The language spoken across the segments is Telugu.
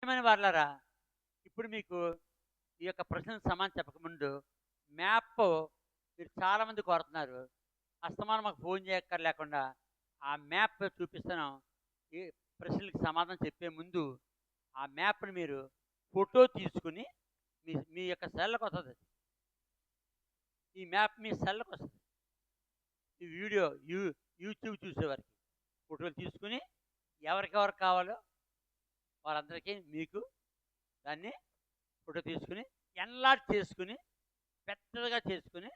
ప్రియమైన వారలారా, ఇప్పుడు మీకు ఈ యొక్క ప్రశ్నకు సమాధానం చెప్పకముందు మ్యాప్ మీరు చాలామంది కోరుతున్నారు. అస్తమానం మాకు ఫోన్ చేయక్కర్లేకుండా ఆ మ్యాప్ చూపిస్తాను. ఈ ప్రశ్నలకి సమాధానం చెప్పే ముందు ఆ మ్యాప్‌ని మీరు ఫోటో తీసుకొని మీ మీ యొక్క సెల్‌కొస్తది. ఈ మ్యాప్ మీ సెల్‌కొస్తది. ఈ వీడియో యూట్యూబ్ చూసేవారికి ఫోటోలు తీసుకొని ఎవరికెవరికి కావాలో వాళ్ళందరికీ మీకు దాన్ని ఫోటో తీసుకొని ఎన్లార్జ్ చేసుకొని పెద్దదిగా చేసుకొని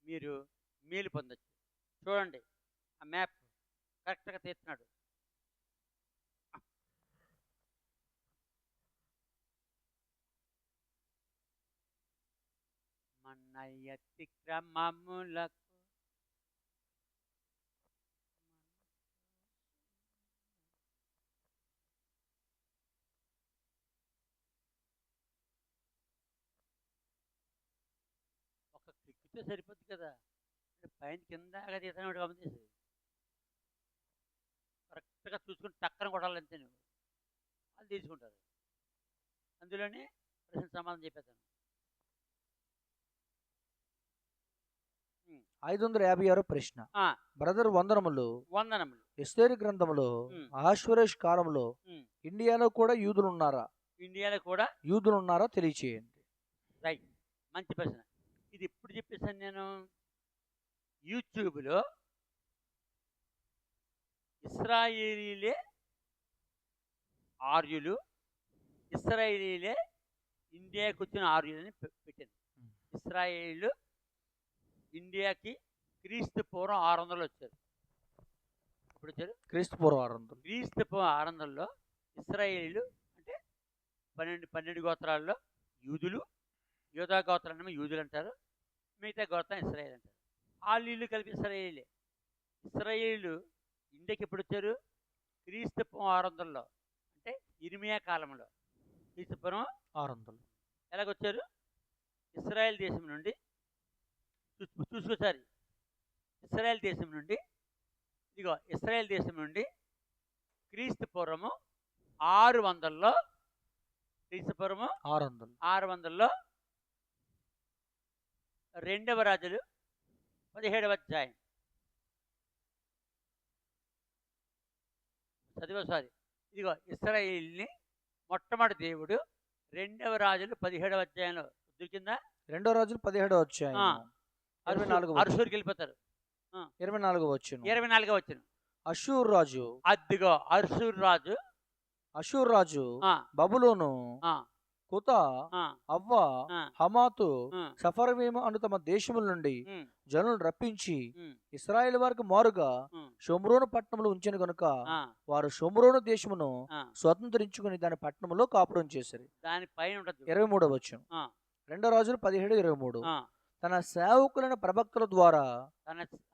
మీరు మేలు పొందొచ్చు. చూడండి ఆ మ్యాప్ కరెక్ట్‌గా తీస్తున్నాడు. మన అతిక్రమములకు ఒక క్లిక్‌తో సరిపోద్ది కదా! పైన కింద దాకా తీస్తున్నాడు గమనించేసి. కరెక్ట్‌గా చూసుకొని టక్కన కొట్టాలి అంతే నువ్వు. వాళ్ళు తీసుకుంటారు. అందులోనే ప్రశ్నకు సమాధానం చెప్పేస్తాను. 556 ప్రశ్న. ఆ! బ్రదర్ వందనములు. వందనములు. ఎస్తేరు గ్రంథములో హ్మ్. అహష్వేరోషు కాలంలో హ్మ్. ఇండియాలో కూడా యూదులున్నారా? ఇండియాలో కూడా యూదులున్నారా తెలియచేయండి. రైట్. మంచి ప్రశ్న. ఇది ఎప్పుడు చెప్పేసాను నేను? యూట్యూబ్‌లో ఇశ్రాయేలీలే ఆర్యులు, ఇశ్రాయేలీలే ఇండియాకొచ్చిన ఆర్యులని పెట్టాను. ఇశ్రాయేలీలు ఇండియాకి క్రీస్తు పూర్వం 600లో వచ్చారు. ఎప్పుడొచ్చారు? క్రీస్తు పూర్వం 600. క్రీస్తు పూర్వం 600లో ఇశ్రాయేలీలు అంటే 12 గోత్రాల్లో యూదులు, యూదా గోత్రాన్నేమో యూదులు అంటారు. మిగతా గోత్రాన్ని ఇశ్రాయేల్ అంటారు. ఆళ్ళు ఈళ్ళు కలిపి ఇశ్రాయేలీలే. ఇశ్రాయేలీలు ఇండియాకి ఎప్పుడొచ్చారు? క్రీస్తు పూర్వం 600లో అంటే ఇర్మియా కాలంలో. క్రీస్తు పూర్వం 600. ఎలాగొచ్చారు? ఇశ్రాయేల్ దేశం నుండి చూసుకోసారి ఇశ్రాయేల్ దేశం నుండి ఇదిగో ఇశ్రాయేల్ దేశం నుండి క్రీస్తు పూర్వము 600లో క్రీస్తు పూర్వము 600లో రెండవ రాజులు 17వ అధ్యాయం చదివోసారి. ఇదిగో ఇశ్రాయేలుని మొట్టమొదటి దేవుడు రెండవ రాజులు 17వ అధ్యాయంలో దొరికిందా? రెండో రాజులు 17వ అధ్యాయం 24వ అరసూరుకి వెళ్ళిపోతారు. 24వ వచనం. 24వ వచనం. అషూర్ రాజు. అద్దిగో అషూర్ రాజు బబులోను, కుత, అవ్వ, హమాతు, సఫర్వీము అను తమ దేశముల నుండి జనులు రప్పించి ఇశ్రాయేలు వారికి మారుగా షోమ్రోను పట్టణంలో ఉంచిన గనుక వారు షోమ్రోను దేశమును స్వతంత్రించుకుని దాని పట్టణంలో కాపురం చేశారు. దాని పైన 23వ వచనం. రెండో రాజులు 17:23. తన సేవకులైన ప్రవక్తల ద్వారా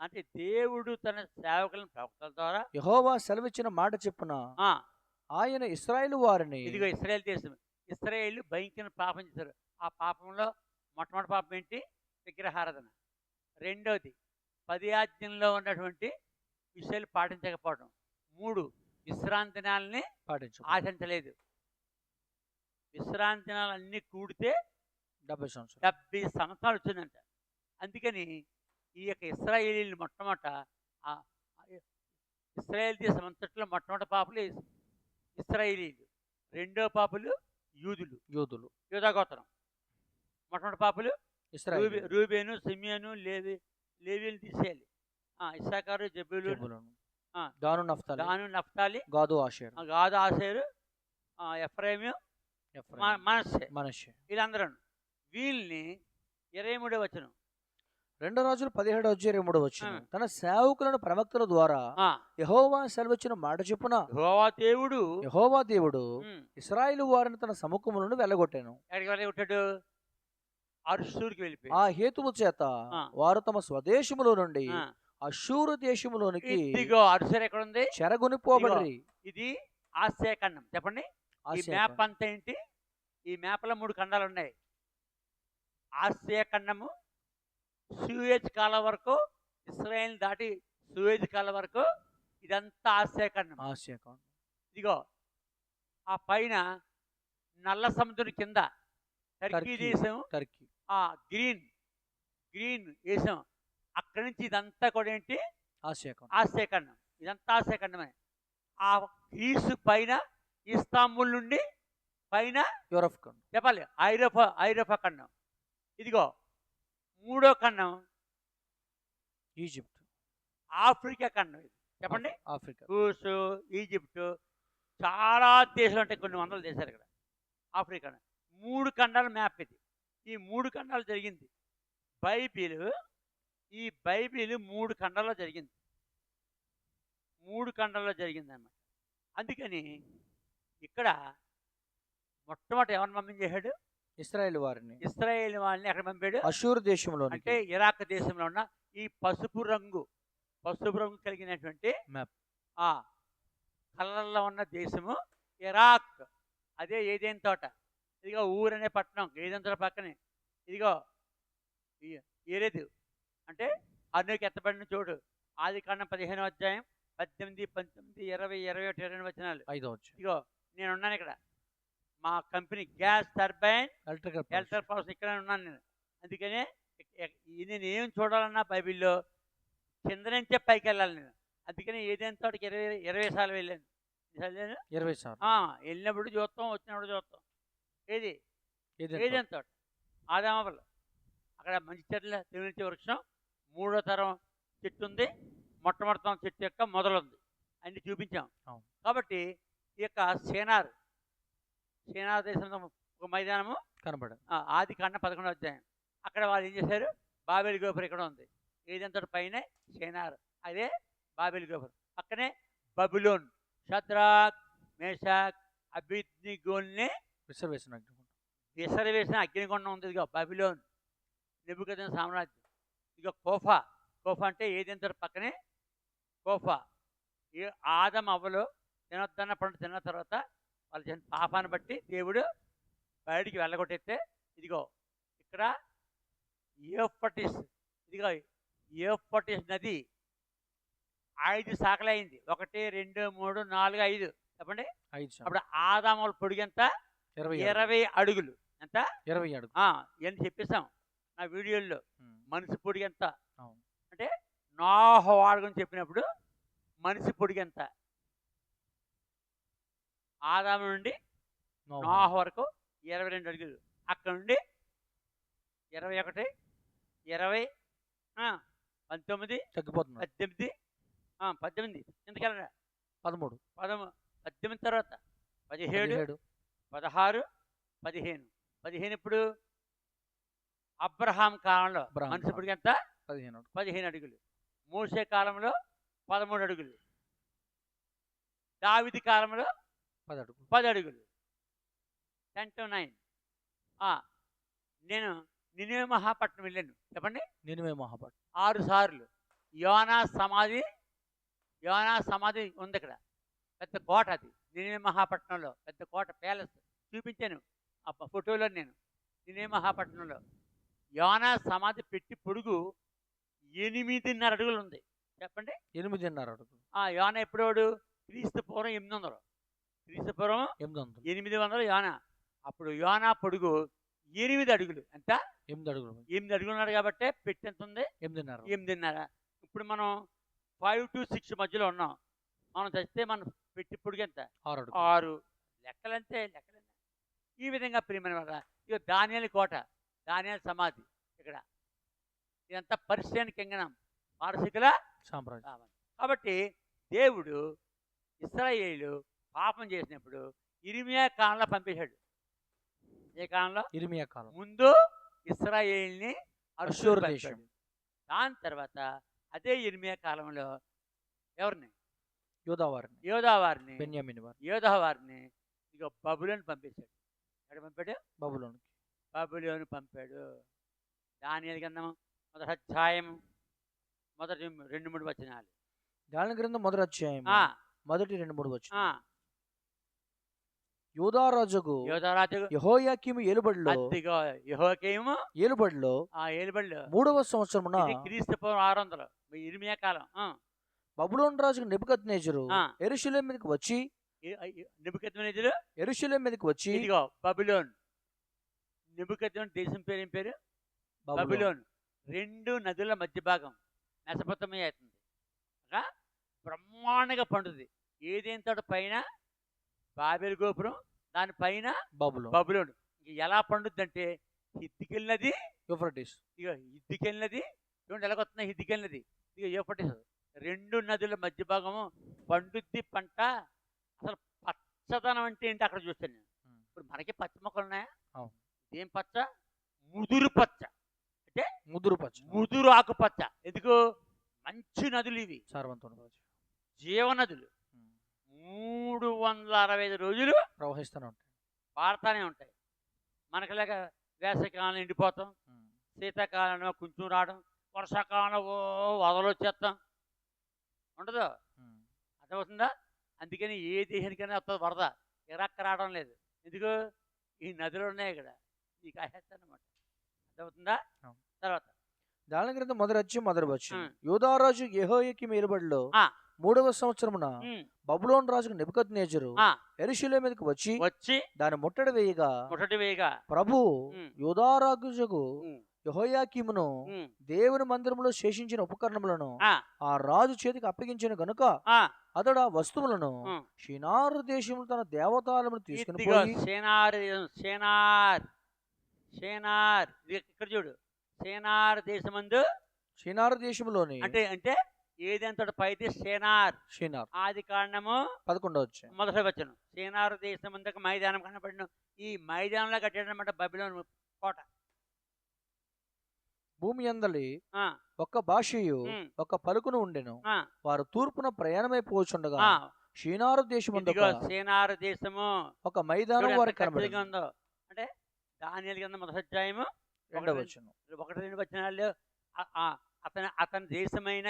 అంటే దేవుడు తన సేవకులైన ప్రవక్తల ద్వారా యెహోవా సెలవిచ్చిన మాట చెప్పున ఆయన ఇశ్రాయేలు వారిని. ఇదిగో ఇశ్రాయేల్ దేశం. ఇశ్రాయేలు భయంకర పాపం చేశారు. ఆ పాపంలో మొట్టమొదటి పాపం ఏంటి? విగ్రహారాధన. రెండోది 10 ఆజ్ఞల్లో ఉన్నటువంటి విషయాలు పాటించకపోవడం. 3 విశ్రాంతి దినాలని ఆచరించలేదు. విశ్రాంతి దినాలు అన్నీ కూడితే 70 సంవత్సరాలు వచ్చిందంట. అందుకని ఈ యొక్క ఇశ్రాయేలీలు మొట్టమొదట ఇశ్రాయేల్ దేశం అంతట్లో మొట్టమొదటి పాపులు ఇశ్రాయేలీలు, రెండో పాపులు యూదులు యూదా గోత్రం. మొట్టమొదటి పాపులు రూబేను, సిమియోను, లేవీలు తీసేయాలి. ఇస్సాకారు, జెబూలూను, దాను, నఫ్తాలి, గాదు, ఆషేరు, ఎఫ్రాయిము, మనష్షే వీళ్ళందరూ. వీళ్ళని 23వ వచనం. రెండో రాజులు 17:23 వచనం. తన సేవకులను ప్రవక్తల ద్వారా యెహోవా సెలవిచ్చిన మాట చెప్పున యెహోవా దేవుడు ఇశ్రాయేలు వారిని తన సముఖములను వెళ్ళగొట్టాను. ఎక్కడికి వెళ్ళగొట్టాడు? అర్షూరుకి వెళ్ళిపోయి. ఆ హేతువు చేత వారు తమ స్వదేశములో నుండి అషూరు దేశములోనికి అర్షూరు ఎక్కడ ఉంది? చెరగొనిపోబడి. ఇది ఆసియా ఖండం. చెప్పండి. ఈ మ్యాప్ అంతా ఏంటి? ఈ మ్యాప్లో 3 ఖండాలు ఉన్నాయి. ఆసియా ఖండము సూయేజ్ కాలం వరకు, ఇశ్రాయేల్ దాటి సూయేజ్ కాలం వరకు ఇదంతా ఆసియా ఖండం. ఆసియా ఖండం. ఇదిగో ఆ పైన నల్ల సముద్రం కింద టర్కీ టర్కీ. దేశం, టర్కీ గ్రీన్ గ్రీన్ దేశం. అక్కడి నుంచి ఇదంతా కూడా ఏంటి, ఆసియా ఖండం. ఆసియా ఖండం. ఇదంతా ఆసియా ఖండమే. ఆ గ్రీసు పైన ఇస్తాంబుల్ నుండి పైన యూరప్ ఖండం. చెప్పాలి ఐరోపా ఖండం. ఇదిగో మూడో ఖండం ఈజిప్ట్, ఆఫ్రికా ఖండం. ఇది చెప్పండి. ఆఫ్రికా, రూసు, ఈజిప్టు, చాలా దేశాలు ఉంటాయి, కొన్ని వందల దేశాలు ఇక్కడ. ఆఫ్రికా 3 ఖండాల మ్యాప్ ఇది. ఈ 3 ఖండాలు జరిగింది. ఈ బైబిల్ 3 ఖండాల్లో జరిగింది. 3 ఖండాల్లో జరిగింది అన్నమాట. అందుకని ఇక్కడ మొట్టమొదటి ఎవరిని పంపించేశాడు? ఇశ్రాయేలు వారిని. ఇశ్రాయేలు వాళ్ళని ఎక్కడ పంపాడు? అషూరు దేశంలో, అంటే ఇరాక్ దేశంలో ఉన్న ఈ పసుపు రంగు కలిగినటువంటి మ్యాప్, ఆ కలర్లో ఉన్న దేశము ఇరాక్. అదే ఏదైనా తోట. ఇదిగో ఊరనే పట్టణం ఏదైనా తోట పక్కనే. ఇదిగో ఏరేదు అంటే అన్నుకి ఎత్తబడిన చోటు. ఆది కాండం 15వ అధ్యాయం 18, 19, 20, 21, 22 వచనాలు. 5వ అధ్యాయం. ఇదిగో నేనున్నాను ఇక్కడ. మా company gas turbine electrical power ఇక్కడ ఉన్నాను నేను. అందుకనే నేను ఏం చూడాలన్నా బైబిల్లో కింద నుంచే పైకి వెళ్ళాలి నేను. అందుకని ఏదైనా తోటకి 20 సార్లు వెళ్ళాను. 20 సార్లు వెళ్ళినప్పుడు చూస్తాం, వచ్చినప్పుడు చూస్తాం. ఏది ఏదైనా ఏదైనా తోట ఆదామవలు అక్కడ మంచి చెట్ల తిరుచి వృక్షం, 3వ తరం చెట్టు ఉంది, మొట్టమొదటి చెట్టు యొక్క మొదలుంది, అన్ని చూపించాం. కాబట్టి ఈ యొక్క సేనార్ దేశంలో ఒక మైదానము కనబడదు. ఆది కాండం 11వ అధ్యాయం. అక్కడ వాళ్ళు ఏం చేశారు? బాబేలు గోపురం ఇక్కడ ఉంది. ఏదంతా పైన సేనార్, అదే బాబేలు గోపురం. పక్కనే బబులోన్, షద్రాక్, మేషాక్, అబేద్నెగోల్ని విసరవేసిన అగ్నిగుండం ఉంది. ఇదిగో బబులోన్, నెబుకద్నెజర్ సామ్రాజ్యం. ఇదిగో కోఫా అంటే ఏదంతా పక్కనే కోఫా. ఆదం అవ్వలు తినొద్దన్న పండు తిన్న తర్వాత వాళ్ళు చేసిన పాపాన్ని బట్టి దేవుడు బయటికి వెళ్ళగొట్టేస్తే ఇదిగో ఇక్కడ యూఫ్రటీస్, ఇదిగో యూఫ్రటీస్ నది 5 శాఖలైంది. 1, 2, 3, 4, 5 చెప్పండి. అప్పుడు ఆదాముల పొడిగి ఎంత? 20 అడుగులు. ఎంత? 20 అడుగులు. ఇవన్నీ చెప్పేసాం నా వీడియోల్లో. మనిషి పొడిగి ఎంత అంటే నోహ వాడుకొని చెప్పినప్పుడు మనిషి పొడిగి ఎంత? ఆదాము నుండి నోహ వరకు 22 అడుగులు. అక్కడ నుండి 21, 20, 19 తగ్గిపోతుంది. 18 ఎందుకెళ్ళరా 13, 18 తర్వాత 17, 16, 15 ఇప్పుడు అబ్రహాం కాలంలో మనిషి పొడిగి ఎంత? 15 అడుగులు. మోసే కాలంలో 13 అడుగులు. దావీదు కాలంలో 10 అడుగులు. 10 to 9. నేను నినివే మహాపట్నం వెళ్ళాను. చెప్పండి. నినివే మహాపట్నం 6 సార్లు. యోనా సమాధి ఉంది ఇక్కడ. పెద్ద కోట అది. నినివే మహాపట్నంలో పెద్ద కోట, ప్యాలెస్ చూపించాను ఆ ఫోటోలో. నేను నినివే మహాపట్నంలో యోనా సమాధి పెట్టి పొడుగు 8.5 అడుగులు ఉంది. చెప్పండి. 8.5 అడుగులు. యోనా ఎప్పుడోడు? క్రీస్తు పూర్వం 800. క్రీస్తు పూర్వం 800 యోనా. అప్పుడు యోనా పొడుగు 8 అడుగులు. ఎంత? 8 అడుగులు. 8 అడుగులు ఉన్నాడు కాబట్టి పెట్టి ఎంత ఉంది? 8.5. ఇప్పుడు మనం 5 to 6 మధ్యలో ఉన్నాం. మనం చస్తే మనం పెట్టి పొడుగు ఎంత? 6. లెక్కలంతే. ఈ విధంగా ప్రియమైన వాళ్ళ ఇక దానియేలు కోట, దానియేలు సమాధి ఇక్కడ. ఇదంతా పర్షియన్ కింగ్డమ్, పారసీకుల సామ్రాజ్యం. కాబట్టి దేవుడు ఇశ్రాయేలు పాపం చేసినప్పుడు ఇర్మియా కాలంలో పంపేశాడు. ఏ కాలంలో? ఇర్మియా కాలం. ముందు ఇశ్రాయేల్ని అషూరు దేశం. దాని తర్వాత అదే ఇర్మియా కాలంలో ఎవరిని? యోధావారిని ఇక బబులోని పంపేశాడు. ఎక్కడ పంపాడు? బబులోని పంపాడు. దానియేలు గ్రంథం 1వ అధ్యాయం మొదటి 2-3 వచనాలు. దానియేలు గ్రంథం 1వ అధ్యాయం మొదటి 2-3 వచనాలు. యూదారాజు యెహోయాకీము ఏలుబడిలో 3వ సంవత్సరమున క్రీస్తు పూర్వం 600 ఇర్మియా కాలం. బబులోను రాజు నెబుకద్నెజరు యెరూషలేము మీదకి వచ్చి నెబుకద్నెజరు యెరూషలేము మీదకి వచ్చి ఇదిగో బబులోన్. నెబుకద్నెజరు దేశం పేరు ఏం పేరు? బబులోన్. 2 నదుల మధ్య భాగం మెసపొతమియా అవుతుంది. బ్రహ్మాండంగా పండుతుంది. ఏదేం తోట పైన బాబెల్ గోపురం, దాని పైన బబులోన్. ఎలా పండుద్దంటే హిద్దికెళ్ళినది యూఫ్రటీస్. ఇక హిద్దికెళ్ళినది చూడండి ఎలాగొస్తున్నా హిద్దికెళ్ళినది ఇక యూఫ్రటీస్. 2 నదుల మధ్య భాగము పండుద్ది పంట. అసలు పచ్చదనం అంటే ఏంటి అక్కడ చూస్తాను నేను. ఇప్పుడు మనకి పచ్చ మొక్కలు ఉన్నాయా? ఏం పచ్చ? ముదురు పచ్చ. అంటే ముదురు ఆకుపచ్చ. ఎందుకు? మంచి నదులు ఇవి, జీవనదులు. 365 రోజులు ప్రవహిస్తూనే ఉంటాయి, పారుతానే ఉంటాయి. మనకులాగ వేసవికాలంలో ఎండిపోతాం, శీతాకాలంలో కొంచెం రావడం, వర్షాకాలంలో వదలొచ్చేస్తాం ఉండదు. అర్థమవుతుందా? అందుకని ఏ దేశానికైనా వస్తుంది వరద, ఇరాక్ రావడం లేదు. ఎందుకు? ఈ నదులు ఉన్నాయి ఇక్కడ, ఈ కాయేస్తానమాట. అర్థమవుతుందా? తర్వాత దాని క్రింద మొదటి వచ్చిన యూదారాజు యెహోయాకీము ఏలుబడిలో 3వ సంవత్సరమున బబులోను రాజు నెబుకద్నెజరు యెరూషలేము మీదకి వచ్చి దాని ముట్టడి వేయగా ప్రభు యూదారాజుకు యెహోయాకీమును దేవుని మందిరములో శేషించిన ఉపకరణములను ఆ రాజు చేతికి అప్పగించిన గనుక అతడు ఆ వస్తువులను షినారు దేశములు తన దేవతాలమును తీసుకుని పోయి ఇక్కడ చూడు, షినారు దేశములోని అంటే ఏదంతటి పైది షినార్. ఆది కాండము 11 మొదటి వచనం. షినారు దేశం ముందుకు మైదానం కనబడిన ఈ మైదానంలో కట్టాడనమాట బబులోను కోట. భూమి అందలి ఒక్క భాషయు ఒక పలుకును ఉండెను. వారు తూర్పున ప్రయాణమైపోచుండగా షినారు దేశము ఒక మైదానం వారికి కనబడింది. అంటే దానియేలు గ్రంథం మొదటి అధ్యాయము 1-2 వచనాలు. అతని దేశమైన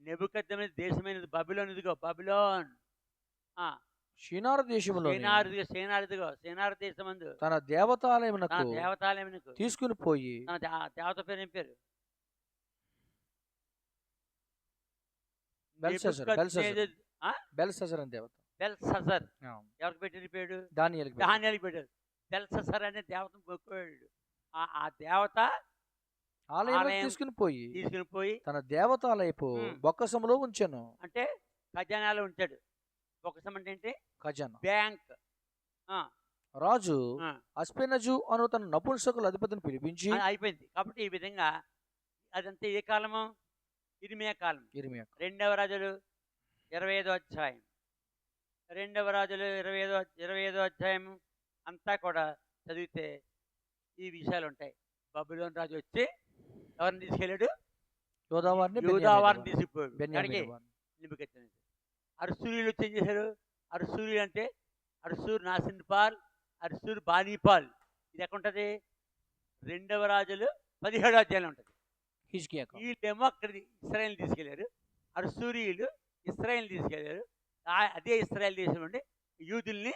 నెబుకద్నెజరు దేశమైనది బబులోన్. ఇదిగో బబులోన్ షినారు దేశములో షినారు దేశమందు తన దేవతాలయమునకు తీసుకుని పోయి దేవత పేరు ఏం పేరు? బెల్షస్సర్ అని దేవత. బెల్షస్సర్ ఎవరికి పెట్టిన పేరు? దానియేలుకి పెట్టారు. బెల్షస్సర్ అనే దేవతను మొక్కుకోడు. ఆ దేవత ఆలయం తీసుకుని పోయి తన దేవతాలయపు బొక్కసములో ఉంచాను. అంటే ఖజానాలో ఉంచాడు. బొక్కసం అంటే ఏంటి? ఖజానా, బ్యాంక్. రాజు అస్పెనజు అను తన నపుంసకుల అధిపతిని పిలిపించి అయిపోయింది. కాబట్టి ఈ విధంగా అదంతా ఏ కాలము? ఇర్మియా కాలం. 2వ రాజులు 25వ అధ్యాయం. 2వ రాజులు 25వ అధ్యాయం అంతా కూడా చదివితే ఈ విషయాలు ఉంటాయి. బబులోను రాజు వచ్చి ఎవరిని తీసుకెళ్ళాడు? యూదావారిని తీసుకుపోయాడు. నెబుకద్నెజరు. అర్సూరీలు వచ్చి ఏం చేశారు? అర్సూరి అంటే అర్సూర్ నాసిన్పాల్, అర్సూర్ బానీపాల్. ఇది ఎక్కడ ఉంటుంది? 2వ రాజులు 17వ అధ్యాయంలో ఉంటుంది. వీళ్ళేమో అక్కడ ఇశ్రాయేల్ తీసుకెళ్లారు. అర్సూరీలు ఇశ్రాయేల్ తీసుకెళ్లారు. అదే ఇశ్రాయేల్ దేశం నుండి యూదుల్ని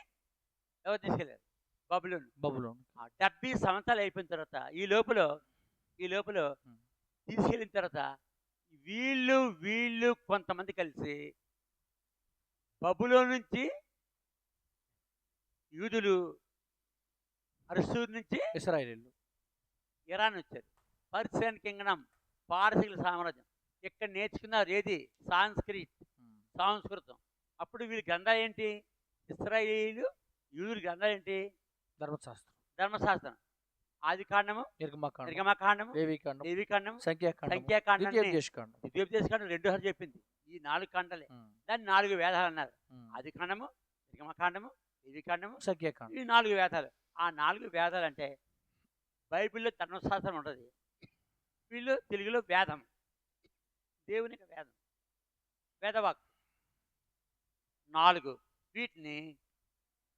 ఎవరు తీసుకెళ్లారు? బబులోను. 70 సంవత్సరాలు అయిపోయిన తర్వాత ఈ లోపల తీసుకెళ్ళిన తర్వాత వీళ్ళు కొంతమంది కలిసి బబులోను నుంచి యూదులు, అర్సూర్ నుంచి ఇశ్రాయేలీయులు, ఇరాన్ వచ్చారు. పర్షియన్ కింగ్డమ్, పారసీకుల సామ్రాజ్యం. ఇక్కడ నేర్చుకున్నారు ఏది? సంస్కృతం. అప్పుడు వీళ్ళ గ్రంథాలు ఏంటి? ఇశ్రాయేలీయులు యూదుల గ్రంథాలు ఏంటి? ధర్మశాస్త్రం. ఆది కాండము, నిర్గమకాండము, లేవికాండము, సంఖ్యాకాండం, ద్వితీయోపదేశకాండం 2 చెప్పింది. ఈ 4 కాండాలే. దాన్ని 4 వేదాలు అన్నారు. ఆది కాండము, నిర్గమకాండము, లేవికాండము, సంఖ్యాకాండం. ఈ 4 వేదాలు. ఆ 4 వేదాలు అంటే బైబిల్లో ధర్మశాస్త్రం ఉంటుంది, వీళ్ళు తెలుగులో వేదం, దేవుని వేదం, వేదవాక్ 4. వీటిని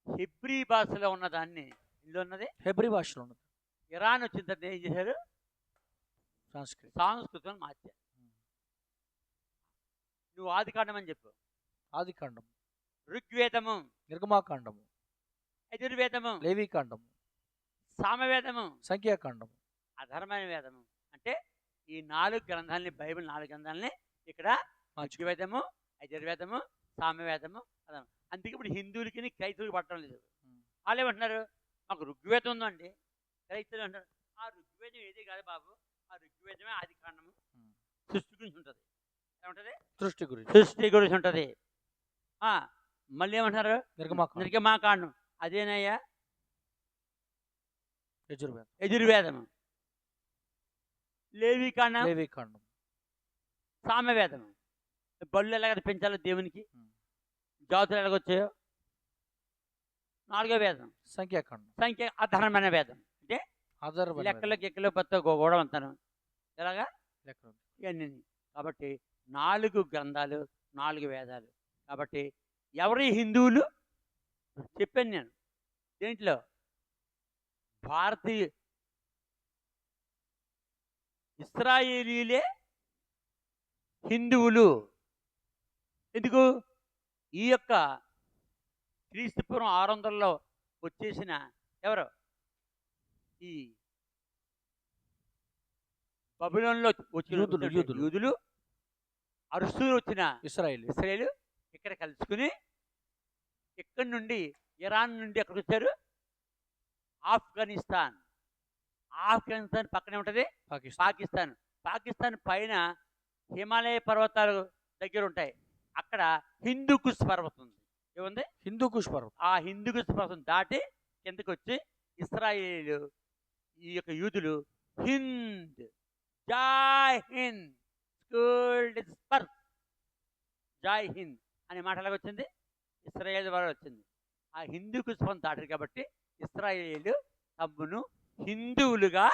హెబ్రీ భాషలో ఉన్నదాన్ని ఇందులో ఉన్నది హెబ్రీ భాషలో ఉన్నది. ఇరాన్ వచ్చిన తర్వాత ఏం చేశారు? సంస్కృతం మార్చారు. నువ్వు ఆది కాండం అని చెప్పు. ఆది కాండం, ఋగ్వేదము, నిర్గమాకాండము, యజుర్వేదము, లేవికాండము, సామవేదము, సంఖ్యాకాండము, అధర్మైన వేదము. అంటే ఈ 4 గ్రంథాలని, బైబిల్ 4 గ్రంథాలని ఇక్కడ ఋగ్వేదము, యజుర్వేదము, సామ్యవేదము అదే. అందుకే ఇప్పుడు హిందువులకి క్రైస్తవులకి పట్టడం లేదు. వాళ్ళు ఏమంటున్నారు, మాకు ఋగ్వేదం ఉందండి, క్రైస్తవులు అంటారు ఆ ఋగ్వేదం ఏది కాదు బాబు, ఆ ఋగ్వేదమే ఆది కాండము, సృష్టి గురించి ఉంటుంది. ఏమంటది? సృష్టి గురించి ఉంటుంది. మళ్ళీ ఏమంటున్నారు? నిర్గమాకాండం అదేనయ్యా యజుర్వేదము. లేవికాండం సామ్యవేదము. బళ్ళు ఎలాగ పెంచాలో దేవునికి, జాతులు ఎలాగొచ్చాయో. 4వ వేదం సంఖ్య ఆధారమైన వేదం, అంటే లెక్కలు పత్తో కూడా అంతాను ఎలాగా ఇవన్నీ. కాబట్టి 4 గ్రంథాలు, 4 వేదాలు. కాబట్టి ఎవరి హిందువులు చెప్పాను నేను, దేంట్లో భారతీయ ఇస్రాయేలీలే హిందువులు. ఎందుకు? ఈ యొక్క క్రీస్తుపూర్వం 600లో వచ్చేసిన ఎవరు, ఈ బబులోన్లో వచ్చిన యూదులు, అరుసూరు వచ్చిన ఇస్రాయేలు ఇక్కడ కలుసుకుని, ఇక్కడి నుండి ఇరాన్ నుండి ఎక్కడికి వచ్చారు? ఆఫ్ఘనిస్తాన్ పక్కనే ఉంటుంది పాకిస్తాన్ పైన హిమాలయ పర్వతాలు దగ్గర ఉంటాయి. అక్కడ హిందూకుష్ పర్వతం ఉంది. ఏముంది? హిందూకుష్ పర్వతం. ఆ హిందూకుష్ పర్వతం దాటి కిందకి వచ్చి ఇస్రాయేలు ఈ యొక్క యూదులు హింద్ జై హింద్ స్కూల్ డిస్పర్స్ జై హింద్ అనే మాట ఎలాగ వచ్చింది? ఇస్రాయేల్ ద్వారా వచ్చింది. ఆ హిందూకుష్ పర్వతం దాటారు కాబట్టి ఇస్రాయేలు తమ్మును హిందువులుగా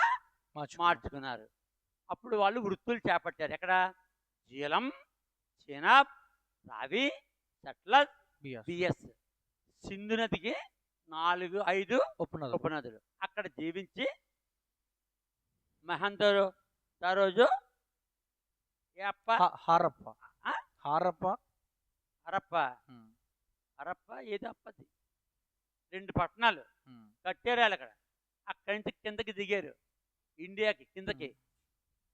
మార్చుకున్నారు. అప్పుడు వాళ్ళు వృత్తులు చేపట్టారు. ఎక్కడ? జీలం, చీనాబ్, రావి, సట్లజ్, బిఎస్. సింధు నదికి 4-5 ఉపనదులు. అక్కడ జీవించి మహందరు రోజు హరప్ప ఏదో అప్పది 2 పట్టణాలు కట్టారు వాళ్ళు. అక్కడి నుంచి కిందకి దిగారు, ఇండియాకి కిందకి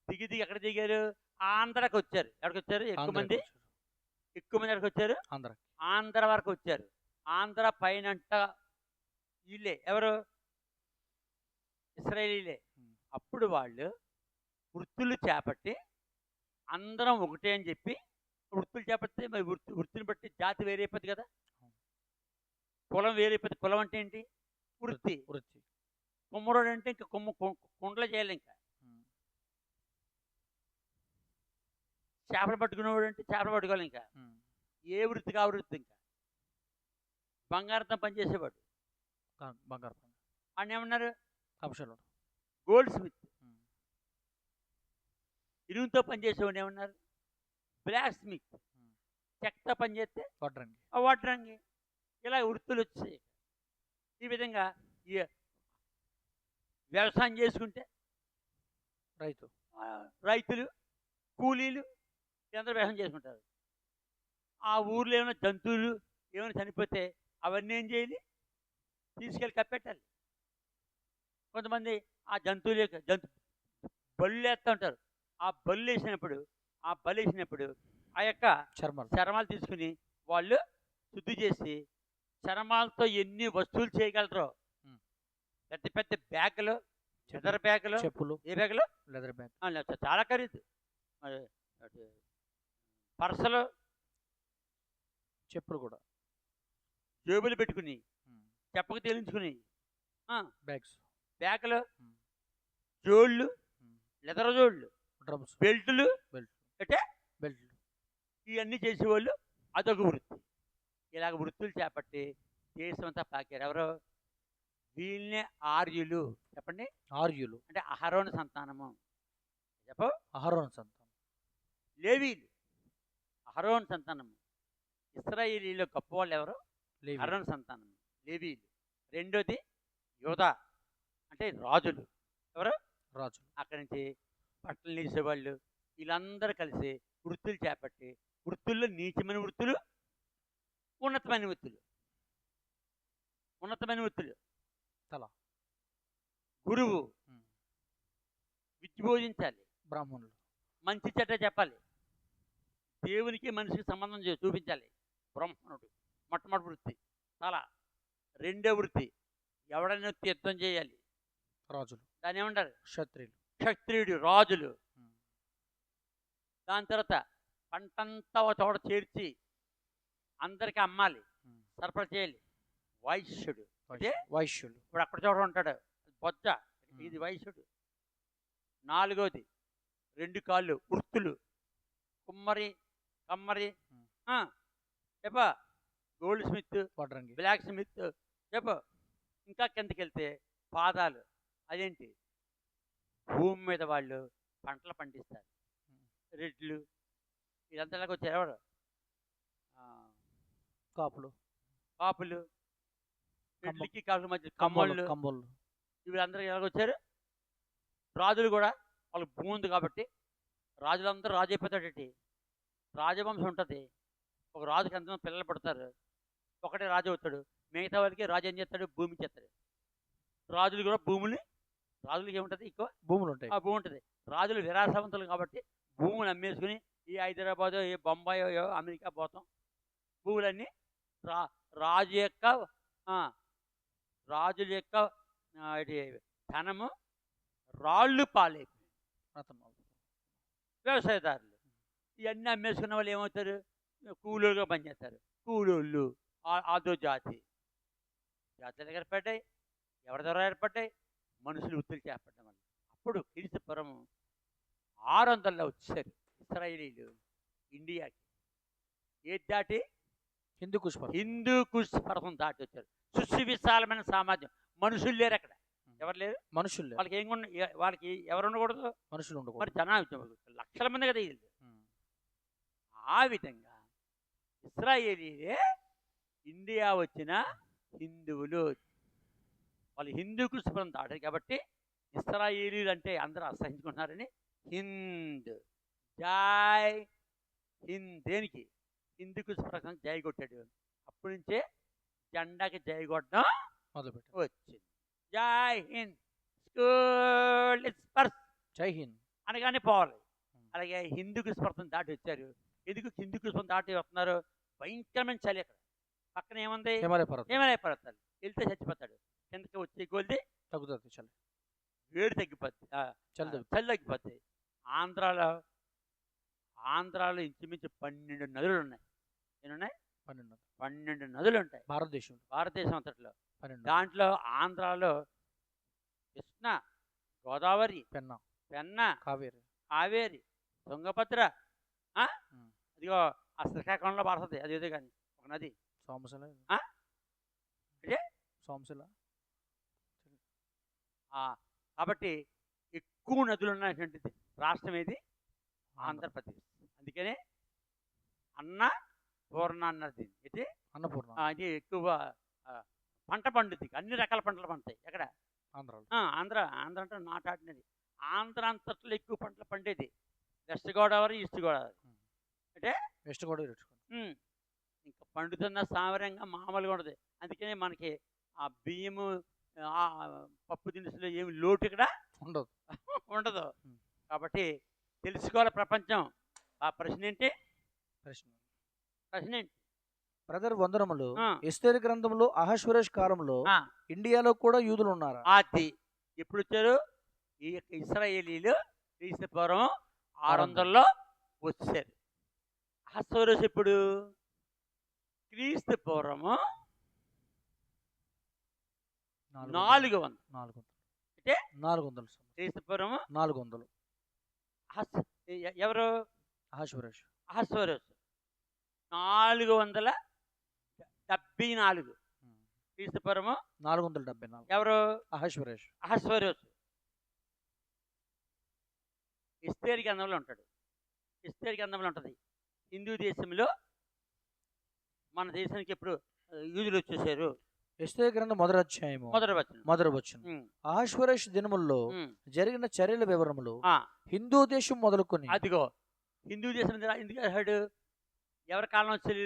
దిగి ఎక్కడ దిగారు? ఆంధ్రాకి వచ్చారు. ఎక్కడికి వచ్చారు? ఎక్కువ మంది ఎక్కడికి వచ్చారు? ఆంధ్ర వరకు వచ్చారు. ఆంధ్ర పైనంట వీళ్ళే, ఎవరు? ఇశ్రాయేలీలే. అప్పుడు వాళ్ళు వృత్తులు చేపట్టి అందరం ఒకటే అని చెప్పి వృత్తులు చేపడితే మరి వృత్తిని బట్టి జాతి వేరైపోద్ది కదా, కులం వేరైపోద్ది. కులం అంటే ఏంటి? వృత్తి. కుమ్మరోడు అంటే ఇంకా కుండలు చేయాలి, ఇంకా చేపలు పట్టుకునేవాడు అంటే చేపలు పట్టుకోవాలి, ఇంకా ఏ వృత్తికి ఆ వృత్తి. ఇంకా బంగారంతో పనిచేసేవాడు అని ఏమన్నారు? Goldsmith. ఇనుముతో పనిచేసేవాడు ఏమన్నారు? Blacksmith. చెక్కతో పనిచేస్తే వడ్రంగి. ఇలా వృత్తులు వచ్చాయి. ఈ విధంగా ఈ వ్యవసాయం చేసుకుంటే రైతులు, కూలీలు అందరూ వ్యవసాయం చేసుకుంటారు. ఆ ఊర్లో ఏమైనా జంతువులు ఏమైనా చనిపోతే అవన్నీ ఏం చేయాలి? తీసుకెళ్ళి కప్పెట్టాలి. కొంతమంది ఆ జంతువులు బళ్ళు వేస్తూ ఉంటారు. ఆ బళ్ళు వేసినప్పుడు ఆ యొక్క చర్మాలు తీసుకుని వాళ్ళు శుద్ధి చేసి చర్మాలతో ఎన్ని వస్తువులు చేయగలరో, పెద్ద పెద్ద బ్యాగులు, లెదర్ బ్యాగులు, చెప్పులు. ఏ బ్యాగులు? Leather bag. చాలా ఖరీదు. పర్సలు, చెప్పులు కూడా, జేబులు పెట్టుకుని చెప్పకు తేలించుకుని బ్యాగులు, జోళ్ళు, లెదర్ జోళ్ళు, బెల్టులు, ఇవన్నీ చేసేవాళ్ళు. అదొక వృత్తి. ఇలాగ వృత్తులు చేపట్టి దేశం అంతా పాకారు. ఎవరో? వీళ్ళనే ఆర్యులు. చెప్పండి. ఆర్యులు అంటే అహరోను సంతానము. చెప్పు. అహరోను సంతానం. లేవీలు అహరోను సంతానము. ఇశ్రాయేలీలో గొప్పవాళ్ళు ఎవరు? అహరోను సంతానం లేవీలు. రెండోది యోధా అంటే రాజులు. ఎవరు? రాజులు. అక్కడి నుంచి బట్టలు నేసేవాళ్ళు. వీళ్ళందరూ కలిసి వృత్తులు చేపట్టి, వృత్తుల్లో నీచమైన వృత్తులు, ఉన్నతమైన వృత్తులు. గురువు విద్య బోధించాలి, బ్రాహ్మణులు మంచి చెడ్డ చెప్పాలి, దేవునికి మనిషికి సంబంధం చూపించాలి. బ్రాహ్మణుడు మొట్టమొదటి వృత్తి తల. రెండో వృత్తి ఎవడైనా యుద్ధం చేయాలి, రాజులు. దాన్ని ఏమంటారు? క్షత్రియులు. క్షత్రియుడు, రాజులు. దాని తర్వాత పంటంతా ఒక చోట చేర్చి అందరికీ అమ్మాలి, సరఫరా చేయాలి, వైశ్యుడు. అంటే వైశ్యుడు ఇప్పుడు అక్కడ చోట ఉంటాడు బొజ్జ, ఇది వైశ్యుడు. నాలుగోది 2 కాళ్ళు వృత్తులు, కుమ్మరి, కమ్మరి, చెప్ప గోల్డ్ స్మిత్, వడ్రంగి, బ్లాక్ స్మిత్, చెప్ప. ఇంకా కిందకి వెళ్తే పాదాలు, అదేంటి భూమి మీద వాళ్ళు పంటలు పండిస్తారు, రెడ్లు. ఇదంతా వచ్చారు ఎవరు? కాపులు. కాపులు, రెడ్లకి కాపుల మధ్య కమ్మోళ్ళు. కమ్మోళ్ళు వీళ్ళందరూ ఎలాగొచ్చారు? రాజులు కూడా వాళ్ళకి భూమి ఉంది కాబట్టి రాజులందరూ రాజు అయిపోతాడేంటి, రాజవంశం ఉంటుంది. ఒక రాజుకి ఎంతమంది పిల్లలు పడతారు, ఒకటే రాజు అవుతాడు. మిగతా వాళ్ళకి రాజు ఏం చేస్తాడు? భూమి చేస్తాడు. రాజులు కూడా భూములు, రాజులకి ఏముంటుంది? ఎక్కువ భూములు ఉంటాయి. ఆ భూమి ఉంటుంది. రాజులు విరాసవంతులు కాబట్టి భూములు అమ్మేసుకుని ఈ హైదరాబాదు, ఏ బొంబాయి, అమెరికా పోతాం. భూములన్నీ రాజు యొక్క రాజుల యొక్క ధనము రాళ్ళు పాలైపోయింది. వ్యవసాయదారులు ఇవన్నీ అమ్మేసుకున్న వాళ్ళు ఏమవుతారు? కూలోళ్ళుగా పనిచేస్తారు. కూలోళ్ళు అదో జాతి. జాతులు ఏర్పడ్డాయి, ఎవరి ద్వారా ఏర్పడ్డాయి? మనుషులు వృత్తులు చేపట్టడం వల్ల. అప్పుడు క్రీస్తుపురం 600లో వచ్చారు ఇశ్రాయేలీలు ఇండియాకి. ఏది దాటి? హిందూ కుష్ పర్వతం దాటి వచ్చారు. సువిశాలమైన సామ్రాజ్యం. మనుషులు లేరు అక్కడ. ఎవరు లేరు? మనుషులు లేరు. వాళ్ళకి వాళ్ళకి ఎవరు ఉండకూడదు? మనుషులు ఉండకూడదు. మరి జనాభా లక్షల మంది కదా వీళ్ళు. ఆ విధంగా ఇశ్రాయేలీలే ఇండియా వచ్చిన హిందువులు. వాళ్ళు హిందూ కుషం దాటారు కాబట్టి ఇశ్రాయేలీలు అంటే అందరూ అసహించుకుంటున్నారని హింద్, జై హింద్. దేనికి? హిందూ కుషం జై కొట్టాడు. అప్పటి నుంచే జెండాకి జై కొట్టడం మొదలుపెట్టాడు. వచ్చింది జై హింద్, స్కూల్ జై హింద్ అనగానే పోవాలి. అలాగే హిందూకి స్పర్శం దాటి వచ్చారు. ఎందుకు హిందూకి స్పర్శం దాటి వస్తున్నారు? భయంకరమైన చలి అక్కడ. పక్కన ఏముంది? హిమాలయ పర్వతాలు. వెళ్తే చచ్చిపోతాడు. కిందకి వచ్చే కొలిది తగ్గుతుంది చలి, వేడి తగ్గిపోద్ది, చలి తగ్గిపోద్ది. ఆంధ్రాలో ఇంచుమించు 12 నదులు ఉన్నాయి. ఎన్నున్నాయి? 12 నదులు ఉంటాయి భారతదేశం అంతట్లో. దాంట్లో ఆంధ్రాలో కృష్ణ, గోదావరి, పెన్నా, కావేరి, తుంగభద్ర, అదిగో ఆ శ్రీకాకుళంలో పడుతుంది. అది ఏదో కానీ ఒక నది సోమశిల. కాబట్టి ఎక్కువ నదులు ఉన్నటువంటిది రాష్ట్రం ఏది? ఆంధ్రప్రదేశ్. అందుకనే పూర్ణ అన్నది ఇది అన్నపూర్ణ. ఇది ఎక్కువ పంట పండుద్ది. అన్ని రకాల పంటలు పండుతాయి. ఎక్కడ? ఆంధ్ర అంటే నాటాడినది. ఆంధ్ర అంతట్లో ఎక్కువ పంటలు పండేది వెస్ట్ గోదావరి, ఈస్ట్ గోదావరి. అంటే వెస్ట్ గోదావరి ఇంకా పండుతున్న సామరంగా మామూలుగా ఉండదు. అందుకనే మనకి ఆ బియ్యము, పప్పు దినుసులు ఏమి లోటు ఇక్కడ ఉండదు. కాబట్టి తెలుసుకోవాలి ప్రపంచం. ఆ ప్రశ్న ఏంటి? బ్రదర్ వందనములు. ఎస్తేరు గ్రంథంలో అహశ్వరేష్ కాలంలో ఇండియాలో కూడా యూదులు ఉన్నారు. అది ఎప్పుడు వచ్చారు? ఈ యొక్క ఇశ్రాయేలీలు క్రీస్తుపూర్వం 600లో వచ్చారు. అహశ్వరేష్ ఎప్పుడు? క్రీస్తుపూర్వము 400. అంటే 400 క్రీస్తుపూర్వము 400. ఎవరు? అహశ్వరేష్ 474 క్రీస్తుపూర్వము 474. ఎవరు? అహశ్వరేష్. ఎస్తేరు గ్రంథంలో ఉంటాడు. ఎస్తేరు గ్రంథంలో ఉంటుంది. హిందూ దేశంలో మన దేశానికి ఎప్పుడు యూదులు వచ్చేసారు? ఎస్తేరు గ్రంథం మొదటి వచనం. అహశ్వరేష్ దినముల్లో జరిగిన చర్యల వివరములు హిందూ దేశం మొదలుకొని. అదిగో హిందూ దేశం ఎందుకు అర్హుడు? ఎవరి కాలం వచ్చేది?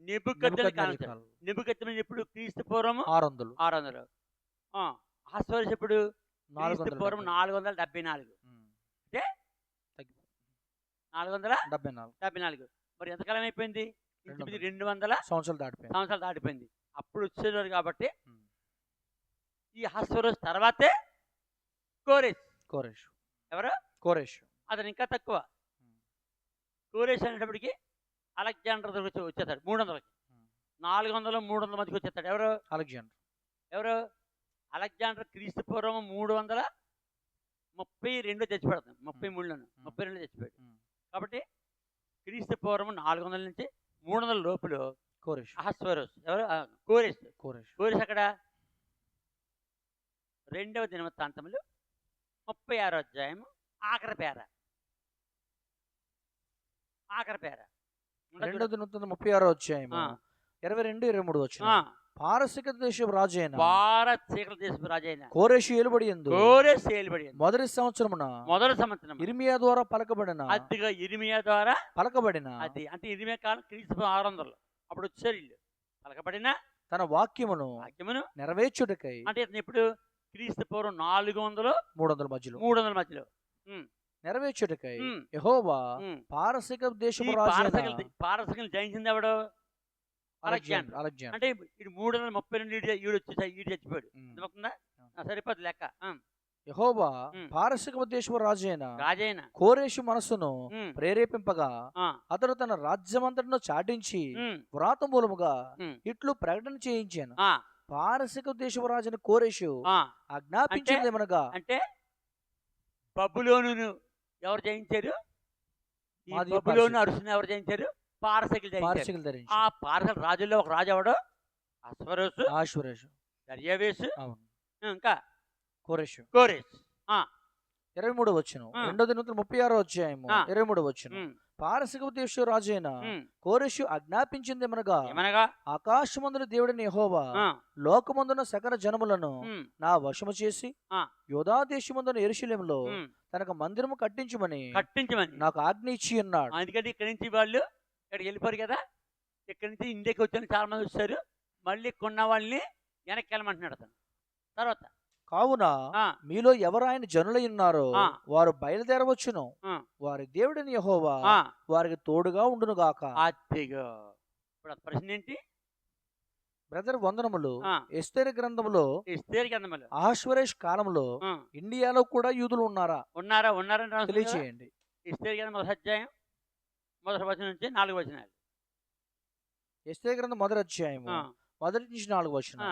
నెబుకద్నెజరు కాలం. నెబుకద్నెజరు ఎప్పుడు? క్రీస్తుపూర్వం 600. అహశ్వరేష్ ఎప్పుడు? క్రీస్తుపూర్వం 474. అంటే 474. మరి ఎంతకాలం అయిపోయింది? ఇంచుమించు 200 సంవత్సరాలు దాటిపోయింది. అప్పుడు వచ్చేవారు కాబట్టి ఈ అహస్వరోష్ తర్వాతే కోరెష్. ఎవరు? కోరెష్. అతను ఇంకా తక్కువ. కోరెష్ అనేటప్పటికి అలెగ్జాండర్ దగ్గర వచ్చేస్తాడు 300కి. 400 300 మధ్యకి వచ్చేస్తాడు. ఎవరు? అలెగ్జాండర్ క్రీస్తు పూర్వం 332 చచ్చిపోతాడు. 33 చచ్చిపోయాడు. కాబట్టి క్రీస్తు పూర్వం 400 నుంచి 300 లోపులో అహస్వరోష్. ఎవరు? కోరెష్ అక్కడ 2వ దినవృత్తాంతములు 36వ అధ్యాయం ఆఖరి పేర. 2వ దినవృత్తాంతం 36వ అధ్యాయం 22-23 వచ్చిన. పారసీక దేశపు రాజైన కోరెషు ఏలుబడియందు మొదటి సంవత్సరమున ఇర్మియా ద్వారా పలకబడిన అది అంటే ఇర్మియా కాలం క్రీస్తు 600 అప్పుడు వచ్చారు వీళ్ళు. పలకబడిన తన వాక్యమును నెరవేర్చుటకై అంటే ఇప్పుడు క్రీస్తు పూర్వం 400 300 మధ్యలో నెరవేర్చుటకై యెహోవా పారసీక దేశపు రాజైన పారసీకులను జయించింది ఎవడు? అలెగ్జాండర్. అంటే ఇది 332 ఈడు చచ్చిపోయాడు. సరిపోదు లెక్క. యెహోవా పారసీక దేశపు రాజైన కోరెషు మనస్సును ప్రేరేపింపగా అతడు తన రాజ్యమంతటను చాటించి వ్రాత మూలముగా ఇట్లు ప్రకటన చేయించాను. పారసీక దేశపు రాజైన కోరెషు ఆజ్ఞాపించిందేమనగా అంటే బబులోను ఎవరు జయించారు? బబులోను అరుసును ఎవరు జయించారు? పారసీకులు ధరించి. ఆ పారసీకుల రాజుల్లో ఒక రాజు ఎవడు? అశ్వరోషు, దర్యావేషు, ఇంకా కోరెష్. 23 వచ్చును. 2వ దినవృత్తాంతం 36వ అధ్యాయము 23 వచ్చును. పారసీక దేశ రాజైన కోరెషు ఆజ్ఞాపించిందేమనగా ఆకాశమందున దేవుడిని యెహోవా లోకమందున సకల జనములను నా వశము చేసి యూదా దేశమందున యెరూషలేములో తనకు మందిరము కట్టించమని నాకు ఆజ్ఞ ఇచ్చి ఉన్నాడు. అందుకని ఇక్కడి నుంచి వాళ్ళు ఇక్కడికి వెళ్ళిపోరు కదా. ఇక్కడి నుంచి ఇండియాకి వచ్చాను చాలా మంది వచ్చారు. మళ్ళీ కొన్న వాళ్ళని వెనక్కి వెళ్ళమంటున్నాడు అతను. తర్వాత కావున మీలో ఎవరు ఆయన జనులై ఉన్నారో వారు బయలుదేరవచ్చును. వారి దేవుడిని యెహోవా వారికి తోడుగా ఉండును గాక. ఇప్పుడు ప్రశ్న ఏంటి బ్రదర్? వందనములు. ఎస్తేరు గ్రంథములో అహస్వరోష్ కాలంలో ఇండియాలో కూడా యూదులు ఉన్నారా తెలియచేయండి. ఎస్తేరు గ్రంథం 1వ అధ్యాయం 1వ వచనం నుంచి 4వ వచనాలు. ఎస్తేరు గ్రంథం 1వ అధ్యాయం 1 నుంచి 4వ వచనం.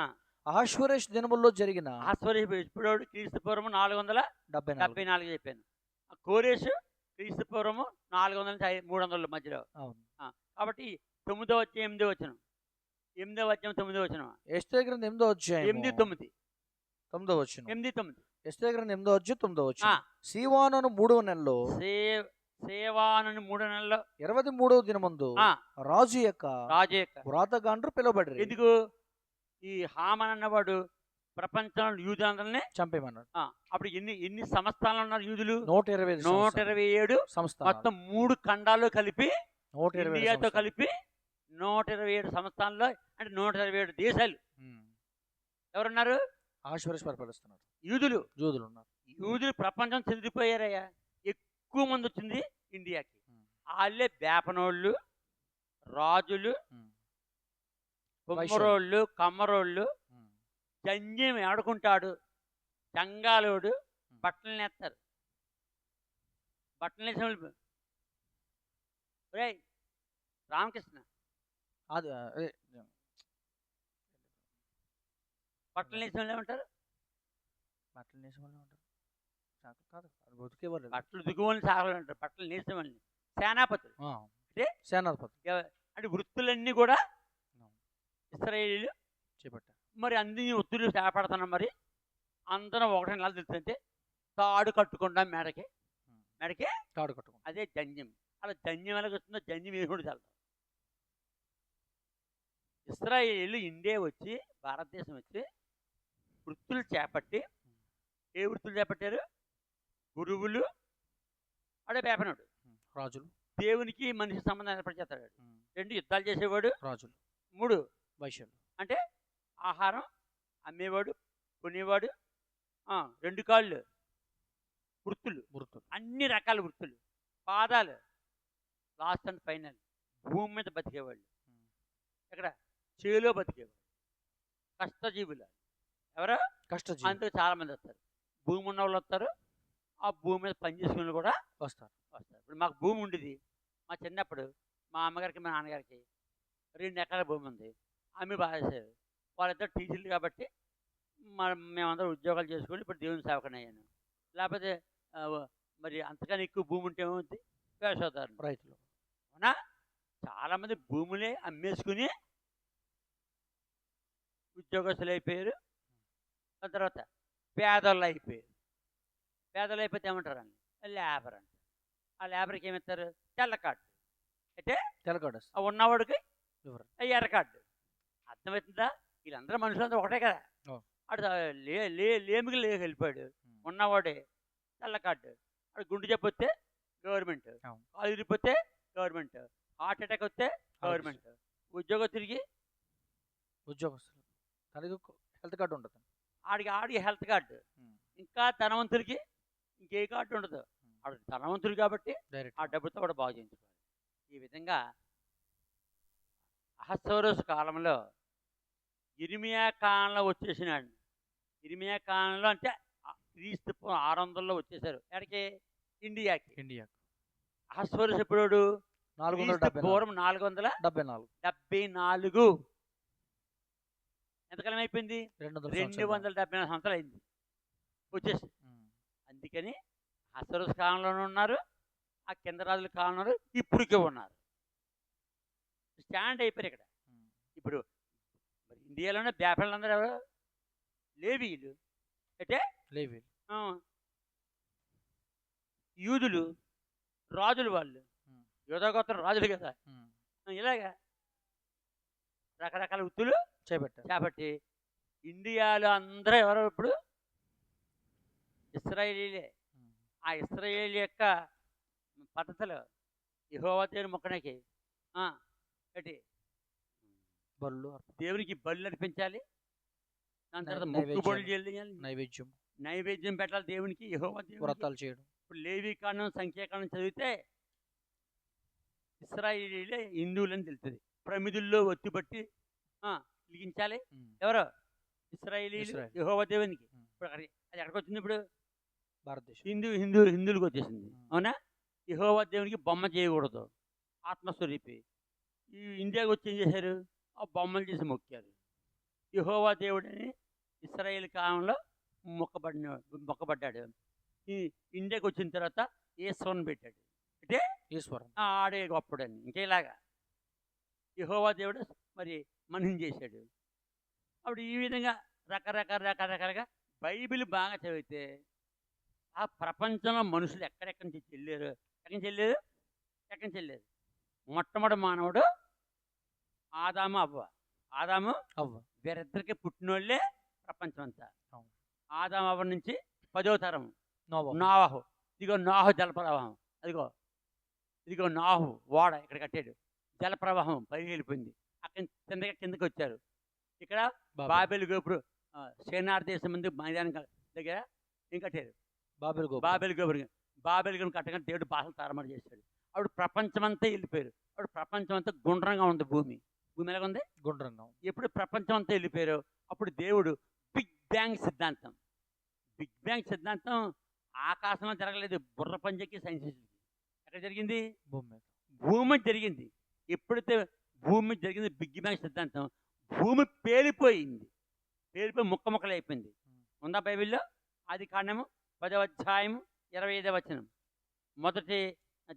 అహస్వరోష్ దినముల్లో జరిగిన ఇప్పుడు క్రీస్తు పూర్వం 474 చెప్పాను. కోరెషు క్రీస్తు పూర్వము 400 నుంచి 300 మధ్యలో. కాబట్టి 9వ అధ్యాయం 8వ వచనం. 8వ అధ్యాయం 9వ వచనం. ఎస్తేరు గ్రంథం 8వ అధ్యాయం 9వ వచనం. 8-9 ఎస్తేరు గ్రంథం 8వ అధ్యాయం 9వ వచనం. సీవాను 3వ నెలలో 23వ దినమందు రాజు యొక్క వ్రాతగాండ్రు పిలువబడ్డారు. ఎందుకు? ఈ హామన్ అన్నవాడు ప్రపంచంలో యూదులందరినీ చంపేమన్నాడు. అప్పుడు ఎన్ని సంస్థానాలు ఉన్నారు యూదులు? 127 సంస్థానాలు. మొత్తం 3 ఖండాల్లో కలిపి ఇండియాతో కలిపి 127 సంస్థానాల్లో అంటే 127 దేశాలు ఎవరున్నారు? అహస్వరోష్ పరిపాలిస్తున్నారు. యూదులు ఉన్నారు. యూదులు ప్రపంచం చెదిరిపోయారయ్యా. ఎక్కువ మంది వచ్చింది ఇండియాకి. వాళ్ళే బేపనోళ్ళు, రాజులు, కుమ్మరోళ్ళు, కమ్మరోళ్ళు. జంజం ఆడుకుంటాడు, చంగాలోడు బట్టలు నేస్తారు. బట్టలు నేసిన రామకృష్ణ బట్టలు నేసిన వాళ్ళు ఏమంటారు? బట్టలు దిగువని సాగలు అంటారు. బట్టలు నేసిన వాళ్ళని సేనాపతులు. అంటే వృత్తులన్నీ కూడా ఇశ్రాయేలీలు చేపట్టారు. మరి అన్ని ఒత్తులు చేపడుతున్నాం. మరి అందరం ఒకటి నెల తెలుస్తుంటే తాడు కట్టుకుంటా మెడకి తాడు కట్టుకుంటాం. అదే జంజం. అలా జంజం ఎలాగ వస్తుందో జంజం వేసుకుంటూ వెళ్తాం. ఇశ్రాయేలీలు ఇండియా వచ్చి భారతదేశం వచ్చి వృత్తులు చేపట్టి ఏ వృత్తులు చేపట్టారు? గురువులు, అడే పేపనోడు, రాజులు. దేవునికి మనిషి సంబంధం ఏర్పరిచేస్తాడు. 2 యుద్ధాలు చేసేవాడు రాజులు. 3 వైశ్యులు అంటే ఆహారం అమ్మేవాడు, కొనేవాడు. 2 కాళ్ళు వృత్తులు, అన్ని రకాల వృత్తులు. పాదాలు లాస్ట్ అండ్ ఫైనల్ భూమి మీద బతికేవాళ్ళు. ఇక్కడ చేలో బతికేవారు కష్టజీవులు. ఎవరు? కష్టజీవి అందుకు చాలామంది వస్తారు. భూమి ఉన్న వాళ్ళు వస్తారు, ఆ భూమి మీద పనిచేసుకునే వాళ్ళు కూడా వస్తారు. ఇప్పుడు మాకు భూమి ఉండేది. మా చిన్నప్పుడు మా అమ్మగారికి మా నాన్నగారికి 2 ఎకరాల భూమి ఉంది. అమ్మి బాధేశారు. వాళ్ళిద్దరు టీచర్లు కాబట్టి మేమందరం ఉద్యోగాలు చేసుకొని ఇప్పుడు దేవుని సేవకుని అయ్యాను. లేకపోతే మరి అంతకన్నా ఎక్కువ భూమి ఉంటే ఏమవుతుంది? వ్యవసాయదారులు, రైతులు. అవునా? చాలామంది భూములే అమ్మేసుకుని ఉద్యోగస్తులు అయిపోయారు. దాని తర్వాత పేదలు అయిపోయారు. పేదలు అయిపోతే ఏమంటారండి? లేబర్ అంటారు. ఆ లేబర్కి ఏమిస్తారు? తెల్ల కార్డు. అయితే తెల్ల కార్డు ఆ ఉన్నవాడికి ఎవరు? ఎర్ర కార్డు. అర్థమవుతుందా? వీళ్ళందరూ మనుషులంతా ఒకటే కదా. అటు లేమికి వెళ్ళిపోయాడు. ఉన్నవాడే తెల్ల కార్డు. అటు గుండె జబ్బు వస్తే గవర్నమెంట్, కాలు ఇరిగిపోతే గవర్నమెంట్, హార్ట్ అటాక్ వస్తే గవర్నమెంట్, ఉద్యోగం తిరిగి ఉద్యోగస్తులు తనకి హెల్త్ కార్డు ఉంటుంది. ఆడికి హెల్త్ కార్డు. ఇంకా ధనవంతుడికి ఇంకే కార్డు ఉండదు. ఆడు ధనవంతుడు కాబట్టి ఆ డబ్బుతో కూడా బాగు చేయించుకోవాలి. ఈ విధంగా అహస్వరోసు కాలంలో ఇర్మియా కాలంలో వచ్చేసినాడు. ఇర్మియా కాలంలో అంటే క్రీస్తు 600లో వచ్చేసారు. ఎక్కడికి? ఇండియాకి. అహస్వరోసు ఎప్పుడు? 474 పూర్వం 474. ఎంతకాలం అయిపోయింది? 274 సంవత్సరాలు అయింది వచ్చేసి. అందుకని అహస్వరోసు కాలంలోనే ఉన్నారు, ఆ కింద రాజుల కాలంలో ఇప్పటికే ఉన్నారు. స్టాండ్ అయిపోయారు ఇక్కడ. ఇప్పుడు మరి ఇండియాలోనే వ్యాపారులందరూ ఎవరు? లేవీలు. అంటే లేవీలు యూదులు, రాజులు. వాళ్ళు యోధాగోత్రం రాజులు కదా. ఇలాగా రకరకాల వృత్తులు చేపట్టి ఇండియాలో అందరూ ఎవరో ఇప్పుడు ఇశ్రాయేలీలే. ఆ ఇశ్రాయేల్ యొక్క పద్ధతులు యెహోవా దేవుని మొక్కడానికి ఏంటి? దేవునికి బళ్ళు నడిపించాలి. దాని తర్వాత మొక్కుబడులు చెల్లించాలి, నైవేద్యం పెట్టాలి దేవునికి, యెహోవా దేవునికి చేయడం. ఇప్పుడు లేవీకాండం సంఖ్యాకాండం చదివితే ఇశ్రాయేలీలే హిందువులని తెలుస్తుంది. ప్రమిదుల్లో ఒత్తిపట్టి వెలిగించాలి. ఎవరో ఇశ్రాయేలీలు యెహోవా దేవునికి. ఇప్పుడు అది ఎక్కడికి వచ్చింది? ఇప్పుడు భారతదేశం హిందువులకు వచ్చేసింది. అవునా? యెహోవా దేవునికి బొమ్మ చేయకూడదు, ఆత్మస్వరూపి. ఈ ఇండియాకి వచ్చి ఏం చేశారు? ఆ బొమ్మలు చేసి మొక్కారు. యెహోవా దేవుడని ఇశ్రాయేల్ కాలంలో మొక్కబడ్డాడు. ఈ ఇండియాకి వచ్చిన తర్వాత ఈశ్వరుని పెట్టాడు. అంటే ఈశ్వరం ఆడే గొప్పడని. ఇంకేలాగా యెహోవా దేవుడు మరి మనిషిని చేశాడు. అప్పుడు ఈ విధంగా రకరకాలుగా బైబిల్ బాగా చదివితే ఆ ప్రపంచంలో మనుషులు ఎక్కడి నుంచి వెళ్ళారు? ఎక్కడి నుంచి వెళ్ళారు? మొట్టమొదటి మానవుడు ఆదాము అవ్వ. వీరిద్దరికి పుట్టినోళ్ళే ప్రపంచం అంతా. ఆదాము అవ్వ నుంచి 10వ తరం నోవహు. ఇదిగో నోవహు జలప్రవాహం. ఇదిగో నోవహు ఓడ ఇక్కడ కట్టాడు. జలప్రవాహం పైకి వెళ్ళిపోయింది. అక్కడి కిందకి వచ్చారు. ఇక్కడ బాబెల్ గోపురం సేనార్ దేశం ముందు మైదానం దగ్గర ఏం కట్టారు? బాబెల్ గోపురం కట్టగానే దేవుడు భాషలు తారమారు చేశాడు. అప్పుడు ప్రపంచమంతా వెళ్ళిపోయారు. అప్పుడు ప్రపంచం అంతా గుండ్రంగా ఉంది. భూమి ఎలాగ ఉంది? గుండ్రంగా. ఎప్పుడు ప్రపంచం అంతా వెళ్ళిపోయారు అప్పుడు దేవుడు బిగ్ బ్యాంగ్ సిద్ధాంతం ఆకాశంలో జరగలేదు. బుర్ర పంజకి సైన్స్ ఎక్కడ జరిగింది? భూమి జరిగింది. ఎప్పుడైతే భూమి జరిగింది బిగ్ బ్యాంగ్ సిద్ధాంతం, భూమి పేలిపోయి ముక్కలు అయిపోయింది. ఉందా బైబిల్లో? ఆది కాండము 10వ అధ్యాయము 25వ వచనం, మొదటి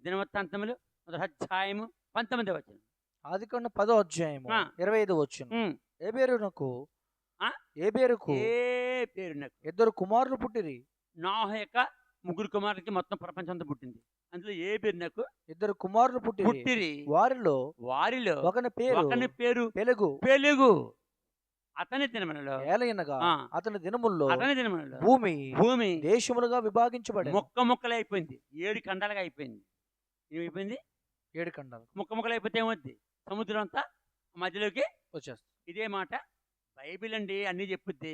దినవృత్తాంతములు 1వ అధ్యాయము 19వ వచనం. ఆది కాండం 10వ అధ్యాయము 25వ వచనం. ఏబేరుకు 2 కుమారులు పుట్టిరి. నోహ యొక్క 3 కుమారులకి మొత్తం ప్రపంచం అంతా పుట్టింది. అందులో ఏబేరునకు 2 కుమారులు పుట్టిరి. వారిలో ఒకని పేరు పెలెగు. అతని దినములలో అతని దినముల్లో భూమి దేశములుగా విభాగించబడి ముక్కలు అయిపోయింది. 7 ఖండాలుగా అయిపోయింది. ఏమైపోయింది? 7 ఖండాలు. ముక్కలు అయిపోతే ఏమవుద్ది? సముద్రం అంతా మధ్యలోకి వచ్చేస్తుంది. ఇదే మాట బైబిల్ అండి అన్నీ చెప్పుద్ది.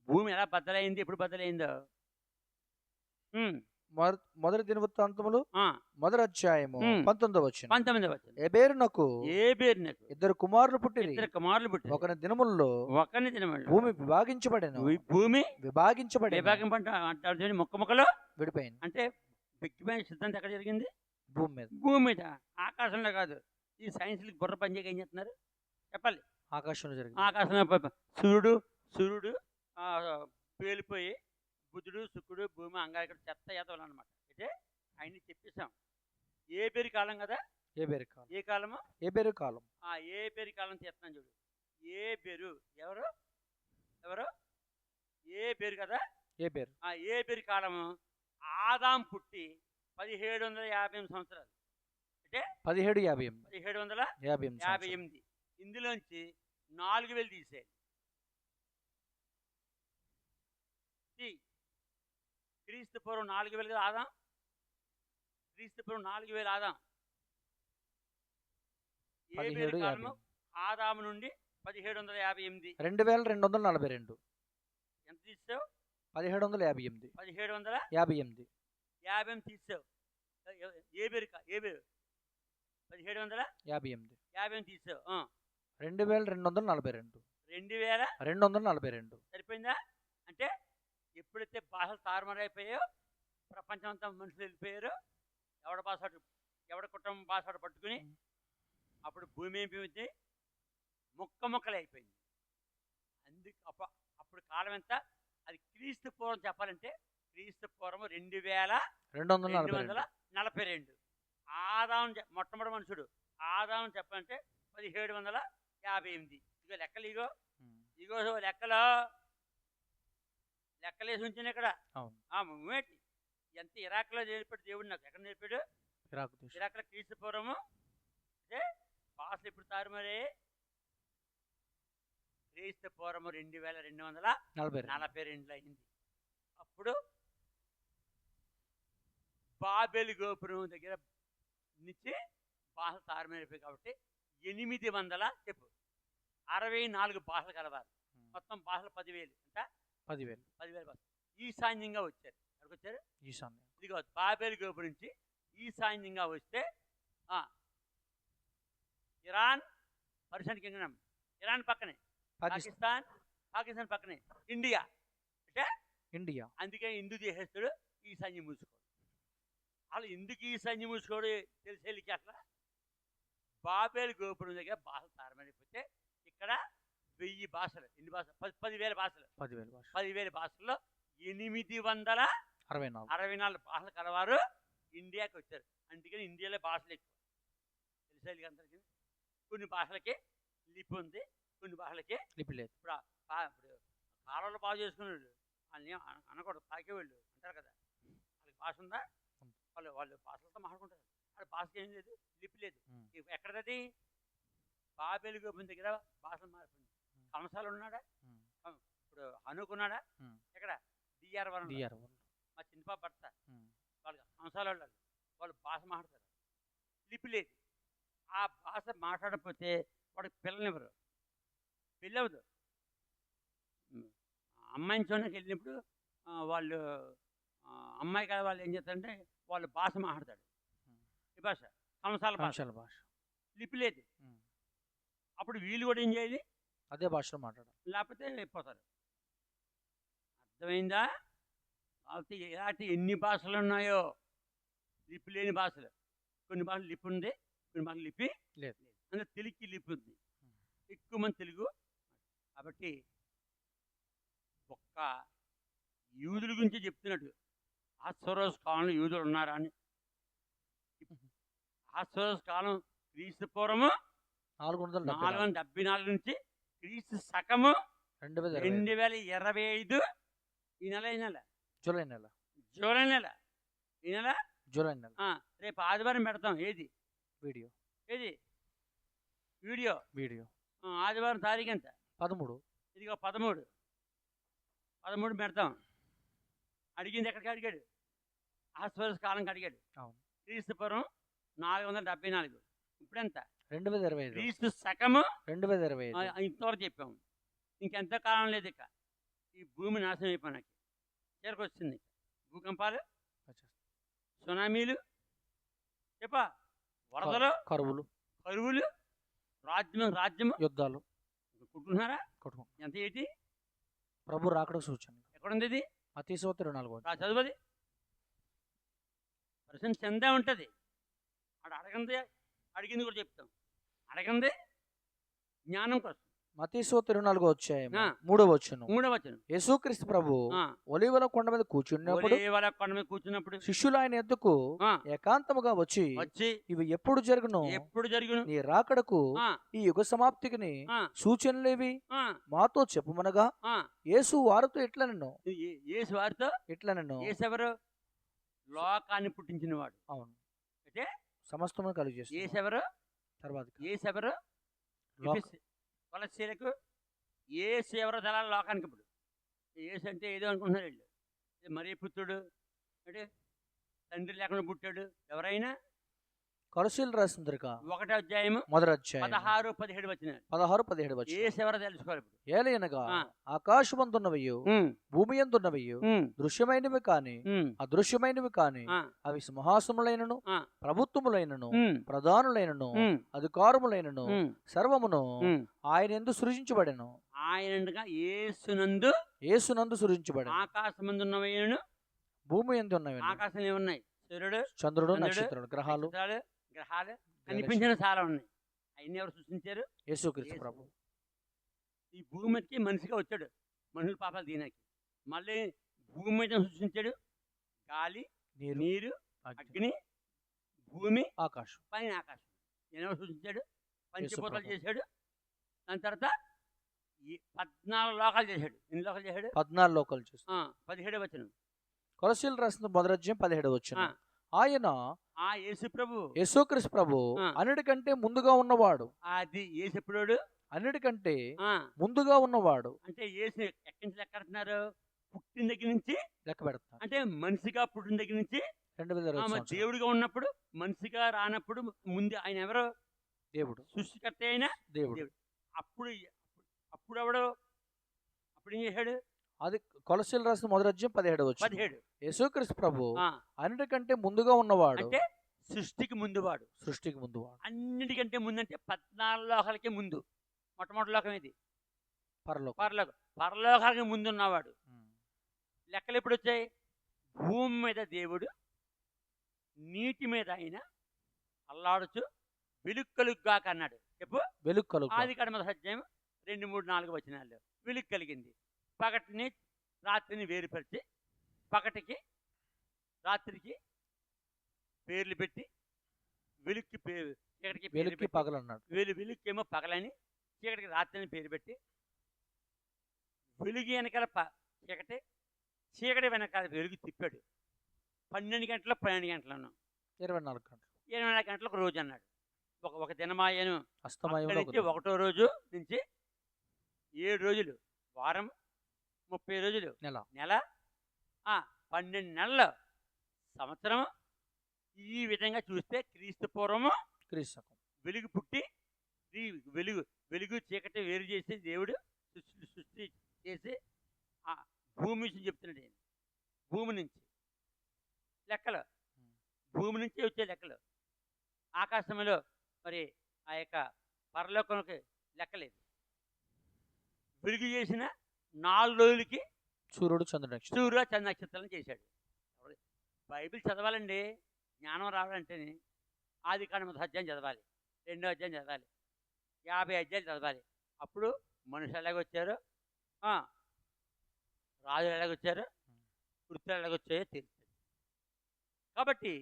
భూమి ఎలా బద్దలైంది, ఎప్పుడు బద్దలైందో. మొదటి దినవృత్తాంతములు ఆ, మొదటి అధ్యాయము ఉమ్. 19వ వచనం. 19వ వచనం. ఎబేరునకు ఏబేరునకు ఇద్దరు కుమారులు పుట్టిరి. ఇద్దరు కుమారులు పుట్టారు. ఒకని దినముల్లో ఒకని దినములలో భూమి విభాగించబడెను. భూమి విభాగించబడి విభాగం పంట అంటారు చూడండి, ముక్క ముక్కలు విడిపోయింది. అంటే బిగ్ బ్యాంగ్ సిద్ధాంతం ఎక్కడ జరిగింది? భూమి మీద, భూమి మీద, ఆకాశంలో కాదు. ఈ సైన్స్కి బుర్ర పనిచేయక ఏం చేస్తున్నారు చెప్పాలి? ఆకాశంలో జరిగింది. ఆకాశంలో సూర్యుడు ఆ, పేలిపోయి బుధుడు శుక్రుడు భూమి అంగారకుడు చెత్త ఎదవలు అనమాట. అయితే ఆయన్ని చెప్పేశాం. ఏ పేరు కాలం కదా? ఏబేరు కాలం. ఏ కాలము? ఏబేరు కాలం. ఏ పేరు కాలం చేస్తున్నాను చూడు. ఏ పేరు ఎవరు ఎవరు? ఏ పేరు కదా? ఏబేరు. ఏ పేరు కాలము ఆదాం పుట్టి 1758 సంవత్సరాలు. అంటే 1758. 1758. ఇందులోంచి 4000 తీసేయాలి. క్రీస్తు పూర్వం 4000 కదా ఆదాం. క్రీస్తు పూర్వం 4000 ఆదాం. ఏ పేరు కాలము? ఆదాము నుండి 1758. 2242. ఎంత తీసావు? 1758. 1758 తీసావు. ఏ పేరు ఏ పేరు? 1758 తీసావు. 2242. 2242 సరిపోయిందా? అంటే ఎప్పుడైతే భాషలు తారుమారైపోయాయో, ప్రపంచం అంతా మనుషులు వెళ్ళిపోయారో, ఎవడ కుటుంబం భాష పట్టుకుని అప్పుడు భూమి ఏమైపోయింది? ముక్కలే అయిపోయింది. అందుకు అప్పుడు కాలం ఎంత? అది క్రీస్తు పూర్వం చెప్పాలంటే క్రీస్తు పూర్వం 2242. ఆదాం మొట్టమొదటి మనుషుడు ఆదాం చెప్పాలంటే 1758. ఇగో లెక్కలు, ఇగో లెక్కలేసి ఉంచాను ఇక్కడ. ఎంత ఇరాక్లో నేర్పాడు దేవుడు నాకు. ఎక్కడ నేర్పాడు? ఇరాక్లో క్రీస్తు పూర్వము. అంటే భాషలు ఇప్పుడు తారుమారే. క్రీస్తు పూర్వము 2242 అయింది. అప్పుడు బాబెలు గోపురం దగ్గర నుంచి భాషలు తారుమారైపోయి కాబట్టి 800 చెప్పు 64 భాషలు కలవాలి. మొత్తం భాషలు 10,000. ఎంత? 10,000 భాషలు ఈశాన్యంగా వచ్చారు. ఎక్కడికి వచ్చారు? ఈశాన్యం. ఇదిగో బాబెలు గోపురం నుంచి ఈశాన్యంగా వస్తే ఇరాన్, పర్షియన్ కింగ్డమ్, ఇరాన్ పక్కనే పాకిస్తాన్ పక్కనే ఇండియా. అంటే ఇండియా. అందుకే హిందూ దేశస్తుడు ఈశాన్యం మూసుకోడు. వాళ్ళు ఎందుకు ఈశాన్యం మూసుకోడు తెలిసేళ్ళకి అట్లా. బాబేలు గోపురం దగ్గర భాషలు తారమైపోతే ఇక్కడ 1000 భాషలు. ఎన్ని భాషలు? 10,000 భాషలు. 10,000 భాషల్లో 864 భాషలు కలవారు ఇండియాకి వచ్చారు. అందుకని ఇండియాలో భాషలు ఎక్కువ. తెలిసేళ్ళకి అందరికీ కొన్ని భాషలకి లిపి ఉంది, కొన్ని భాషలకి లిపి లేదు. ఇప్పుడు కాలంలో బాగా చేసుకున్నాడు వాళ్ళని అనకూడదు, తాకేవాళ్ళు అంటారు కదా. వాళ్ళకి భాష ఉందా? వాళ్ళు భాషలతో మాట్లాడుకుంటారు. వాళ్ళ భాషకి ఏం లేదు, లిపి లేదు. ఎక్కడది? బాబేలు గోపురం దగ్గర భాషలు మారిపోయింది. కంసాలు ఉన్నాడా? ఇప్పుడు అనుకున్నాడా? ఎక్కడ? డిఆర్ మా చిన్నపా భర్త వాళ్ళు కంసాల వాళ్ళు భాష మాట్లాడతారు, లిపి లేదు. ఆ భాష మాట్లాడకపోతే వాడికి పిల్లనివ్వరు, పెళ్ళి అవ్వదు. అమ్మాయిని చూడడానికి వెళ్ళినప్పుడు వాళ్ళు అమ్మాయి కదా వాళ్ళు ఏం చేస్తారంటే వాళ్ళు భాష మాట్లాడతాడు. ఈ భాష కంసాల భాష, లిపి లేదు. అప్పుడు వీళ్ళు కూడా ఏం చేయాలి? అదే భాషలో మాట్లాడాలి, లేకపోతే అయిపోతారు. అర్థమైందా? కాబట్టి ఇలాంటి ఎన్ని భాషలు ఉన్నాయో, లిపి లేని భాషలు. కొన్ని భాషలు లిపి ఉంది, కొన్ని భాషలు లిపి లేదు. అంటే తెలుగుకి లిపి ఉంది, ఎక్కువ మంది తెలుగు. కాబట్టి ఒక్క యూదుల గురించి చెప్తున్నట్టు అహస్వేరోషు కాలంలో యూదులు ఉన్నారా అని. అహస్వేరోషు కాలం క్రీస్తు పూర్వము 474 నుంచి క్రీస్తు శకము 2025. ఈ నెల జూలై నెల రేపు ఆదివారం పెడతాం. ఏది వీడియో ఆదివారం తారీఖు ఎంత? 13. ఇదిగో 13 పెడతాం. అడిగింది ఎక్కడికి అడిగాడు? అహస్వేరోషు కాలంకి అడిగాడు. క్రీస్తు పూర్వం 474. ఇప్పుడెంత? 2025. క్రీస్తు శకము 2025. ఇంతవరకు చెప్పాము. ఇంకెంత కాలం లేదు. ఇక ఈ భూమి నాశనం అయిపోయినాక చివరికి వచ్చింది భూకంపాలు. సునామీలు, చెప్పా, వరదలు, కరువులు, కరువులు, రాజ్యము యుద్ధాలు కుట్టుకుంటున్నారా? కొట్టుకో. ఎంత ఏంటి? ప్రభు రాకడ సూచన. ఎక్కడుంది ఇది? మత్తయి 24 చదువుది. ప్రశ్న చెందే ఉంటుంది. అక్కడ అడిగింది కూడా చెప్తాం. అడగంది జ్ఞానం కోసం. మత్తయి 24 3వ వచనం. యేసుక్రీస్తు ప్రభు ఒలీవల కొండ మీద కూర్చున్నప్పుడు శిష్యులు ఆయన ఎద్దుకు ఏకాంతముగా వచ్చి ఇవి ఎప్పుడు జరుగును, నీ రాకడకు ఈ యుగ సమాప్తికి సూచనలేవి మాతో చెప్పుమనగా యేసు వారితో ఎట్లనెను ఎవరు? లోకాన్ని పుట్టించిన వాడు. అవును, అంటే సమస్తము కలిగి చేస్తారు. తర్వాత ఎవరు? కొలసీలకు ఏసు ఎవరో తెలాలి లోకానికి. ఇప్పుడు ఏసు అంటే ఏదో అనుకుంటున్నారు వీళ్ళు. మరీ పుత్రుడు అంటే తండ్రి లేకుండా పుట్టాడు. ఎవరైనా కొలసీలు రాసిన 1వ అధ్యాయము 16-17 వచనాలు. ఏసు ఎవరో తెలుసుకోవాలి. ఏలయనగా ఆకాశమందున్నవయ్యు భూమి యందున్నవయ్యు దృశ్యమైనవి కాని అదృశ్యమైనవి కాని అవి సింహాసములైనను ప్రభుత్వములైనను ప్రధానులైనను అధికారములైనను సర్వమును ఆయన యందు సృజించబడెను. ఆయన యేసునందు సృజించబడెను. ఆకాశమందున్నవయ్యను భూమి యందు ఉన్నవి. ఆకాశం ఏమున్నాయి? సూర్యుడు, చంద్రుడు, నక్షత్రాలు, గ్రహాలు కనిపించిన చాలా ఉన్నాయి. అవన్నీ ఎవరు సృష్టించారు? యేసుక్రీస్తు ప్రభు. ఈ భూమి మీదకి మనిషిగా వచ్చాడు మనుషుల పాపాలు దీనికి. మళ్ళీ భూమి మీద సృష్టించాడు గాలి, నీరు, అగ్ని, భూమి, ఆకాశం, పైన ఆకాశం. ఎవరు సృష్టించాడు? పంచభూతాలు చేశాడు. దాని తర్వాత ఈ 14 లోకాలు చేశాడు. ఎన్ని లోకాలు చేశాడు? 14 లోకాలు చేశాడు. 17వ వచనం. కొలసీలు రాసిన 1వ అధ్యాయం 17వ వచనం. ఆయన యేసుక్రీస్తు ప్రభు అన్నిటికంటే ముందుగా ఉన్నవాడు. అది యేసు అన్నిటికంటే ముందుగా ఉన్నవాడు. అంటే యేసు ఎక్కడి నుంచి లెక్క పెడుతున్నారు? పుట్టిన దగ్గర నుంచి లెక్క పెడతారు. అంటే మనిషిగా పుట్టిన దగ్గర నుంచి 2020 దేవుడిగా ఉన్నప్పుడు, మనిషిగా రానప్పుడు ముందు ఆయన ఎవరు? దేవుడు, సృష్టికర్త అయిన దేవుడు. అప్పుడు ఎవడు? అప్పుడు ఏం చేశాడు? అది కొలసీలు రాసిన 1వ అధ్యాయం 17వ వచనం. 17. యేసుక్రీస్తు ప్రభు అన్నిటికంటే ముందుగా ఉన్నవాడు. అంటే సృష్టికి ముందువాడు. అన్నిటికంటే ముందు అంటే 14 లోకాలకే ముందు. మొట్టమొదటి లోకం ఇది పరలోకాలకి ముందున్నవాడు. లెక్కలు ఎప్పుడు వచ్చాయి? భూమి మీద దేవుడు, నీటి మీద ఆయన అల్లాడుచు వెలుగు కలుగుగాక అన్నాడు. చెప్పు. వెలుగు కలుగు. ఆదికాండం 1వ అధ్యాయం 2, 3, 4 వచనాల్లో వెలుగు కలిగింది. పగటిని రాత్రిని వేరుపరిచి పగటికి రాత్రికి పేర్లు పెట్టి చీకటికి పగలన్నాడు. వెలుగుకేమో పగలని, చీకటికి రాత్రిని పేరు పెట్టి వెలుగు వెనకాల చీకటి, చీకటి వెనకాల వెలుగు తిప్పాడు. 12 గంటలు 12 గంటలను 24 గంటలు 24 గంటలకు రోజు అన్నాడు. ఒక దినమాయను అస్తమయం 1వ రోజు నుంచి 7 రోజులు, వారం 30 రోజులు, నెల 12 నెలలు, సంవత్సరం. ఈ విధంగా చూస్తే క్రీస్తు పూర్వము వెలుగు పుట్టి వెలుగు చీకటి వేరు చేసి దేవుడు సృష్టి చేసి భూమి నుంచి చెప్తున్నాడు. భూమి నుంచి లెక్కలు, భూమి నుంచి వచ్చే లెక్కలు. ఆకాశంలో మరి ఆ యొక్క పరలోకానికి లెక్కలేదు. వెలుగు చేసిన 4 రోజులకి సూర్యుడు చంద్ర నక్షత్రాలను చేశాడు. బైబిల్ చదవాలండి, జ్ఞానం రావాలంటేనే ఆదికాండం 1వ అధ్యాయం చదవాలి, 2వ అధ్యాయం చదవాలి, 50 అధ్యాయాలు చదవాలి. అప్పుడు మనుషులు ఎలాగొచ్చారో, రాజులు ఎలాగొచ్చారో, వృత్తులు ఎలాగొచ్చాయో తెలుస్తుంది. కాబట్టి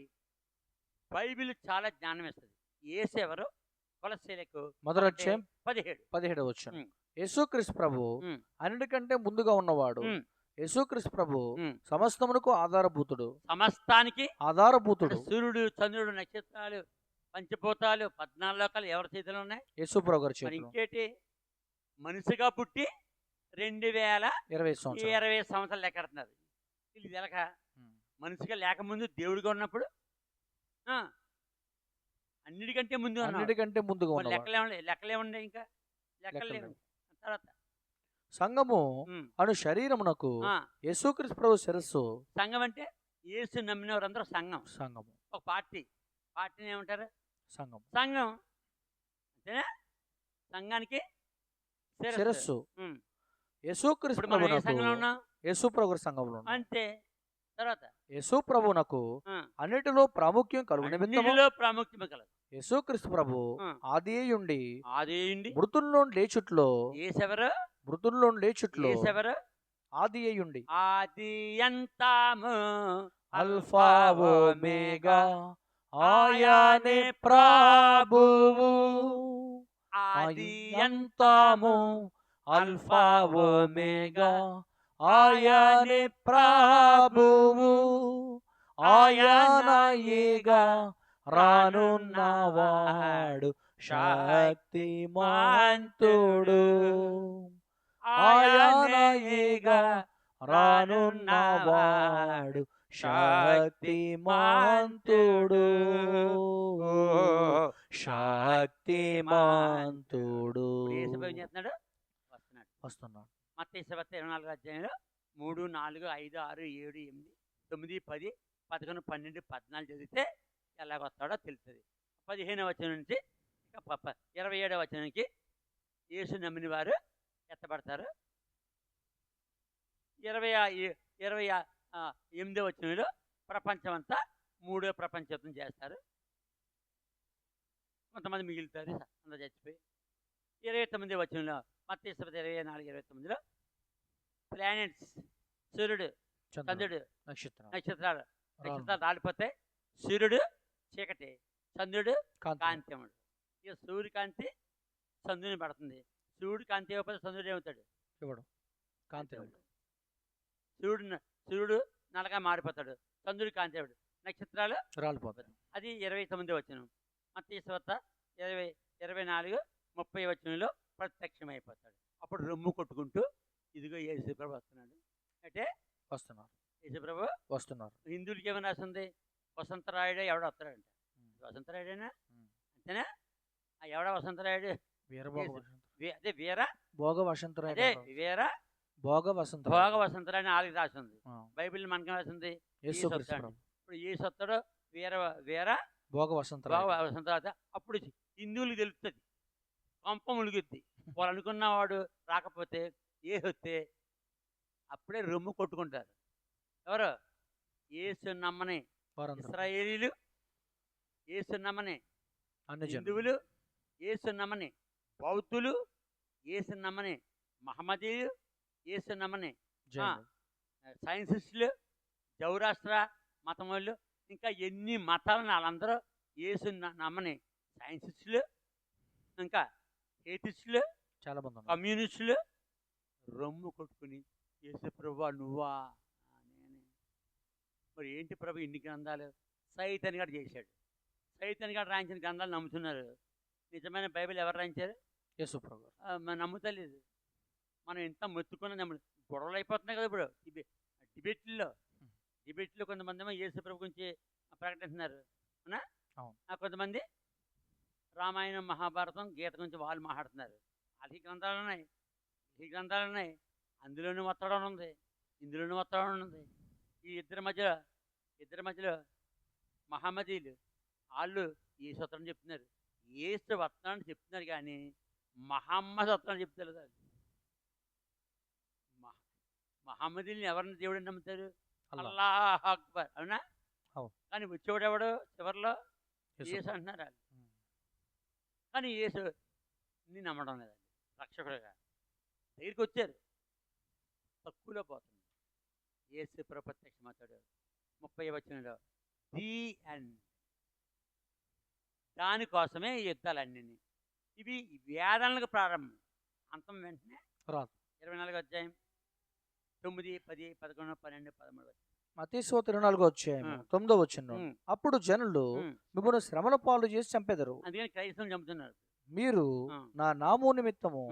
బైబిల్ చాలా జ్ఞానం ఇస్తుంది. యేసు ఎవరు? కొలస్సీలకు 1వ అధ్యాయం 17వ వచనం. యేసుక్రీస్తు ప్రభు అన్నిటికంటే ముందుగా ఉన్నవాడు. యేసుక్రీస్తు ప్రభు సమస్తమునకు ఆధారభూతుడు, సమస్తానికి ఆధారభూతుడు. సూర్యుడు, చంద్రుడు, నక్షత్రాలు, పంచభూతాలు, 14 లోకాలు ఎవరి చేతిలో ఉన్నాయి? యేసు ప్రభు గారి చేతిలో. ఇంకేటి? మనిషిగా పుట్టి 2020 సంవత్సరాలు లెక్కెడుతున్నారు. ఇది ఎలక మనిషిగా లేకముందు దేవుడిగా ఉన్నప్పుడు అన్నిటికంటే ముందుగా లెక్కలేముండే, ఇంకా లెక్కలేము. తర్వాత సంఘము అను శరీరమునకు యేసుక్రీస్తు ప్రభు శిరస్సు. సంఘం అంటే యేసు నమ్మిన వారందరూ సంఘం. సంఘము. ఒక పార్టీని ఏమంటారు? సంఘం. సంఘం అంతేనా? సంఘానికి శిరస్సు. యేసుక్రీస్తు ఇప్పుడు మనం ఏ ప్రభువునకు సంఘంలో ఉన్నాం? యేసు ప్రభు సంఘంలో ఉన్నాం. అంతే. తర్వాత యేసు ప్రభువునకు అన్నిటిలో ప్రాముఖ్యం కలుగు నిమిత్తము అన్నిటిలో ప్రాముఖ్యమే కలదు. యేసుక్రీస్తు ప్రభు ఆది అయ్యుండి ఆదేయుండి మృతుల్లో లేచుట్లో యేసెవరు? మృతుల్లో లేచుట్లో యేసెవరు? ఆది అయ్యుండి ఆది అంతము అల్ఫా ఒమేగా ఆయనే ప్రభువు. ఆది అంతము అల్ఫా ఒమేగా ఆయనే ప్రభువు. ఆయనయేగా రానున్నవాడు శక్తిమంతుడు. ఆయనయేగా రానున్నవాడు శక్తిమంతుడు. శక్తిమంతుడు. యేసుప్రభు ఏం చేస్తున్నాడు? వస్తున్నాడు. మత్తయి సువార్త 24వ అధ్యాయంలో 3, 4, 5, 6, 7, 8, 9, 10, 11, 12, 14 చదివితే ఎలాగొస్తాడో తెలుస్తుంది. 15వ వచనం నుంచి 27వ వచనానికి యేసు నమ్మిన వారు ఎత్తబడతారు. 28వ వచనంలో ప్రపంచం అంతా మూడో ప్రపంచ యుద్ధం చేస్తారు. కొంతమంది మిగులుతారు, అందరూ చచ్చిపోయి. 29వ వచనంలో మత్తయి సువార్త 24:29లో ప్లానెట్స్, సూర్యుడు, చంద్రుడు, నక్షత్రాలు రాలిపోతాయి. సూర్యుడు చీకటి, చంద్రుడు కాంతిముడు. ఇక సూర్యకాంతి చంద్రుని పడుతుంది. సూర్యుడు కాంతి ఇవ్వకపోతే చంద్రుడు ఏమవుతాడు? ఇవ్వడు, కాంతి. సూర్యుడు నల్లగా మారిపోతాడు, చంద్రుడు కాంతి ఇవ్వడు, నక్షత్రాలు రాలిపోతాయి. అది 29వ వచనం. మత్తయి సువార్త 24:30 వచనంలో ప్రత్యక్షమైపోతాడు. అప్పుడు రొమ్ము కొట్టుకుంటూ ఇదిగో యేసుప్రభు వస్తున్నాడు అంటే వస్తున్నారు. యేసుప్రభు వస్తున్నారు. హిందువులకి ఏమైనా రాసింది? వసంతరాయుడే ఎవడ వస్తాడంట. వసంతరాయుడేనా? అంతేనా? ఎవడ వసంతరాయుడు? అదే వీర భోగ వసంతరాయుడు. వీర భోగ వసంతరాయుడు వాళ్ళకి రాసింది. బైబిల్ మనకేం రాసింది? ఇప్పుడు యేసు వస్తాడు, వీర భోగ వసంతరాయుడు. అప్పుడు హిందువులకు తెలుస్తుంది, కొంప ములుగుద్ది. వాళ్ళు అనుకున్నవాడు రాకపోతే వస్తే అప్పుడే రొమ్ము కొట్టుకుంటారు. ఎవరు? యేసు నమ్మని ఇశ్రాయేలీలు, యేసు నమ్మని హిందువులు, యేసు నమ్మని బౌద్ధులు, యేసు నమ్మని మహమ్మదీయులు, యేసు నమ్మని సైన్సిస్టులు, జౌరాష్ట్ర మతం వాళ్ళు, ఇంకా ఎన్ని మతాలను వాళ్ళందరూ యేసు నమ్మని సైన్సిస్టులు, ఇంకా ఏథిస్టులు, చాలా మంది కమ్యూనిస్టులు రొమ్ము కొట్టుకుని యేసు ప్రభువా నువ్వా నేనే. మరి ఏంటి ప్రభు ఇన్ని గ్రంథాలు? సైతన్ గారు చేశాడు. సైతన్ గారు రాయించిన గ్రంథాలు నమ్ముతున్నారు. నిజమైన బైబిల్ ఎవరు రాయించారు? యేసు ప్రభు. నమ్ముతలేదు. మనం ఎంత మొత్తుకున్నా గొడవలు అయిపోతున్నాయి కదా ఇప్పుడు. డిబేట్లో కొంతమంది ఏమో యేసు ప్రభు గురించి ప్రకటిస్తున్నారు. అవునా? కొంతమంది రామాయణం, మహాభారతం, గీత గురించి వాళ్ళు మాట్లాడుతున్నారు. అది గ్రంథాలు ఉన్నాయి. అందులోనూ ఒత్తడం ఉంది, ఇందులోనూ ఒత్తడం ఉంది. ఈ ఇద్దరి మధ్యలో మహమ్మదీలు వాళ్ళు యేసు వస్తాడని చెప్తున్నారు. యేసు వస్తాడని చెప్తున్నారు కానీ మహమ్మద్ వస్తాడని చెప్తారు. మహమ్మదీల్ని ఎవరిని దేవుడిని నమ్ముతారు? అల్లాహ్ అక్బర్. అవునా? కానీ వచ్చేవాడు ఎవడు? చివరిలో యేసు అంటున్నారు వాళ్ళు. కానీ యేసుని నమ్మడం లేదండి రక్షకుడుగా. దగ్గరికి వచ్చారు, తక్కువలో పోతుంది. యేసు ప్రత్యక్షమవుతాడు 30వ వచనంలో. ది అండ్ దానికోసమే ఈ యుద్ధాలన్నీ. ఇవి వేదనలకు ప్రారంభం, అంతం వెంటనే రాదు. 24వ అధ్యాయం 9, 10, 11, 12, 13. మత్తయి సువార్త 24వ అధ్యాయం 9వ వచనం. అప్పుడు జనులు మిమ్మల్ని శ్రమల పాలు చేసి చంపెదరు. అందుకని క్రైస్తవులు చంపుతున్నారు. మీరు నా నామము నిమిత్తము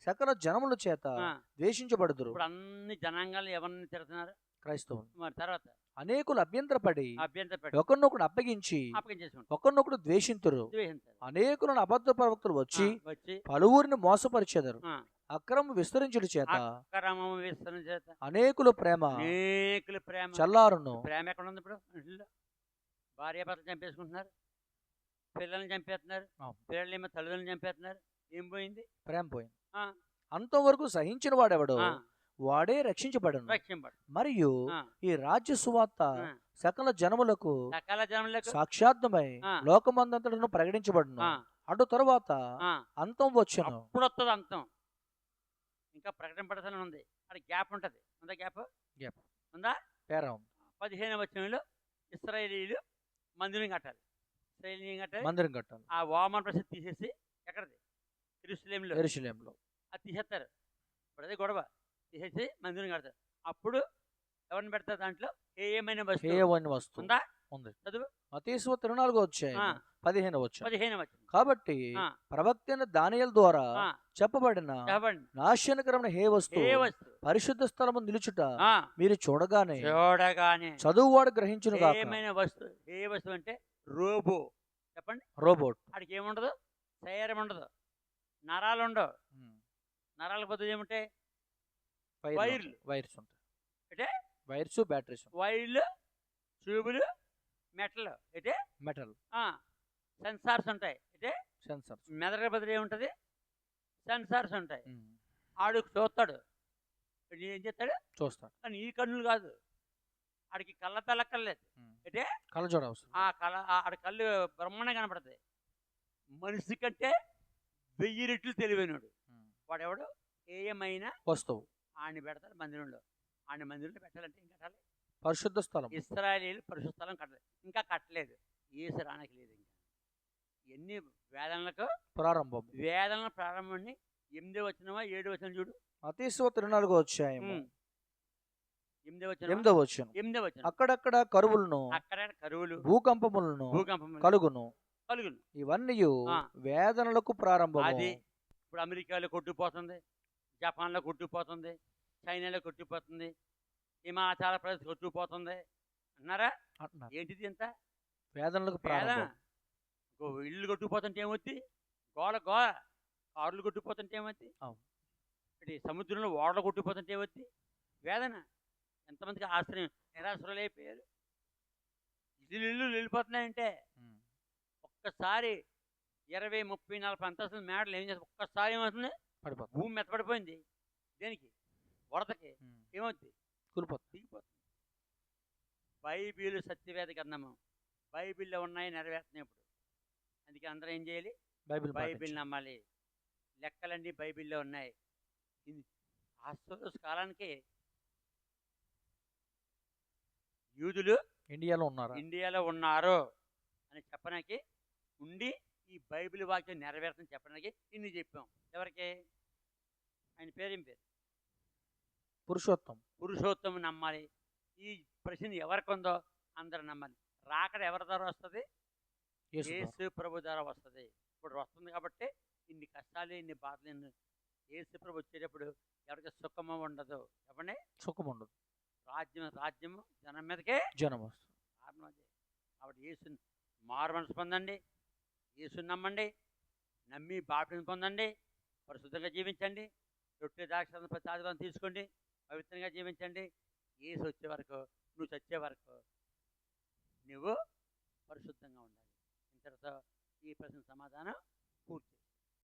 సకల జనముల చేత ద్వేషించబడుదురు. ఇప్పుడు అన్ని జనాంగాలు ఎవరిని తిడుతున్నారు? క్రైస్తవులు. మరి తర్వాత అనేకులు అభ్యంతరపడి ఒకరినొకడు అప్పగించి ఒకరినొకడు ద్వేషింతురు. అనేకులను అబద్ధ ప్రవక్తలు వచ్చి పలువురిని మోసపరిచెదరు. అక్రమం విస్తరించుట చేత అక్రమం విస్తరణ చేత అనేకుల ప్రేమ చల్లారును. ప్రేమ ఎక్కడ ఉంది ఇప్పుడు? ఇంట్లో భార్య భర్తలు చంపేసుకుంటున్నారు, పిల్లల్ని చంపేస్తున్నారు, పిల్లలేమో తల్లిదండ్రులు చంపేస్తున్నారు. ఏం పోయింది? ప్రేమ పోయింది. అంతవరకు సహించిన వాడెవడో వాడే రక్షించబడను. మరియు ఈ రాజ్య సువార్త సకల జనములకు సాక్షాత్మై లోకమందంతటను ప్రకటించబడును. అటు తరువాత అంతం వచ్చును. ఇప్పుడు వస్తుంది అంతం. ఇంకా ప్రకటన పడతానే ఉంది. అది గ్యాప్ ఉంటుంది. ఉందా? గ్యాప్ ఉందా? 15వ వచనంలో ఇశ్రాయేలీయులు మందిరం కట్టాలి. మందిరం కట్టాలి. ఆ వామన ప్రసిద్ధి తీసేసి ఎక్కడది? యెరూషలేములో అది తీసేస్తారు. ఇప్పుడు అదే గొడవ. తీసేసి మందిరం కడతారు. అప్పుడు ఎవరిని పెడతారు? దాంట్లో ఏమైనా వస్తువు ఉందా? ఉంది. చదువు. మత్తయి 24వ అధ్యాయం 15వ వచనం. కాబట్టి ఆ. ప్రవక్త అయిన దానియేలు ద్వారా చెప్పబడిన నాశనకరమైన హే వస్తువు పరిశుద్ధ స్థలము నిలుచుట మీరు చూడగానే చదువువాడు గ్రహించును గాక. ఏమైనా వస్తువు. ఏ వస్తువు అంటే రోబో. చెప్పండి. రోబోట్. వాడికి ఏముండదు? శరీరం ఉండదు, నరాలు ఉండవు. నరాల బదులు ఏముంటాయి? వైర్లు. వైర్స్ ఉంటాయి. అంటే వైర్స్, బ్యాటరీస్. వైర్లు, ట్యూబులు, మెటల్. అంటే మెటల్. సెన్సార్స్ ఉంటాయి. అంటే సెన్సార్స్. మెదడు బదులు ఏముంటుంది? సెన్సార్స్ ఉంటాయి. ఆడు చూస్తాడు. ఏం చేస్తాడు? చూస్తాడు. కానీ ఈ కన్నులు కాదు. ఆడికి కళ్ళ తెల్లక్కర్లేదు. అంటే కళ్ళజోడు అవసరం. ఆడి కళ్ళు బ్రహ్మాండంగా కనపడతాయి. మనిషి కంటే 1000 రెట్లు తెలివైనడు వాడెవడు? ఏమైనా వస్తువు ఆడిని పెడతారు మందిరంలో. ఆడిని మందిరంలో పెట్టాలంటే ఏం కట్టాలి? పరిశుద్ధ స్థలం. ఇశ్రాయేలీయులు పరిశుద్ధ స్థలం కట్టలేదు. ఇంకా కట్టలేదు. యేసు రానికి లేదు. ఇంకా ఎన్ని వేదనలకు ప్రారంభం. వేదనల ప్రారంభం 8వ వచనమా 7వ వచనం చూడు. మత్తయి 24వ అధ్యాయం 8వ వచనం. అక్కడక్కడ కరువులను, భూకంపములను కలుగును. ఇవన్నీ వేదనలకు ప్రారంభం. అది ఇప్పుడు అమెరికాలో కొట్టుకుపోతుంది, జపాన్లో కొట్టుకుపోతుంది, చైనాలో కొట్టుకుపోతుంది, హిమాచల ప్రదేశ్ కొట్టుకుపోతుంది అన్నారా? ఏంటిది? ఎంత వేదనలకు ప్రారంభం. ఇల్లు కొట్టుకుపోతుంటే ఏమవుద్ది? గోల గోల. కార్లు కొట్టుకుపోతుంటే ఏమవుద్ది? సముద్రంలో ఓడలు కొట్టుకుపోతుంటే ఏమవుద్ది? వేదన. ఎంతమందికి ఆశ్రయం, నిరాశ్రయులు అయిపోయారు. ఇల్లు వెళ్ళిపోతున్నాయంటే ఒక్కసారి 20, 30, 40 అంతస్తుల మేడలు ఏం చేస్తారు? ఒక్కసారి ఏమవుతుంది? భూమి మెత్తపడిపోయింది. దేనికి? వరదకి. ఏమవుతుంది? దిగిపోతుంది. బైబిల్ సత్యవేద గ్రంథము. బైబిల్లో ఉన్నాయి, నెరవేరుతున్నాయి. ఇప్పుడు అందుకే అందరూ ఏం చేయాలి? బైబిల్ నమ్మాలి. లెక్కలన్నీ బైబిల్లో ఉన్నాయి. కాలానికి యూదులు ఇండియాలో ఉన్నారు అని చెప్పడానికి ఉండి ఈ బైబిల్ వాక్యం నెరవేరుతుందని చెప్పడానికి ఇన్ని చెప్పాం. ఎవరికి? ఆయన పేరేం పేరు? పురుషోత్తం నమ్మాలి. ఈ ప్రశ్న ఎవరికి ఉందో అందరూ నమ్మాలి. రాకడ ఎవరి ద్వారా వస్తుంది? యేసు ప్రభు ద్వారా వస్తుంది. ఇప్పుడు వస్తుంది కాబట్టి ఇన్ని కష్టాలు, ఇన్ని బాధలు. యేసు ప్రభు వచ్చేటప్పుడు ఎవరికి సుఖము ఉండదు. చెప్పండి. సుఖం ఉండదు. రాజ్యము జనం మీదకే జనం వస్తుంది. కాబట్టి యేసుని మారు మనసు పొందండి, యేసుని నమ్మండి, నమ్మి బాప్టిజం పొందండి, పరిశుద్ధంగా జీవించండి, రొట్టె ద్రాక్ష ప్రతి ఆదివారం తీసుకోండి, పవిత్రంగా జీవించండి. యేసు వచ్చే వరకు, నువ్వు చచ్చే వరకు నువ్వు పరిశుద్ధంగా ఉండాలి. ఇంతటితో ఈ ప్రశ్న సమాధానం పూర్తి.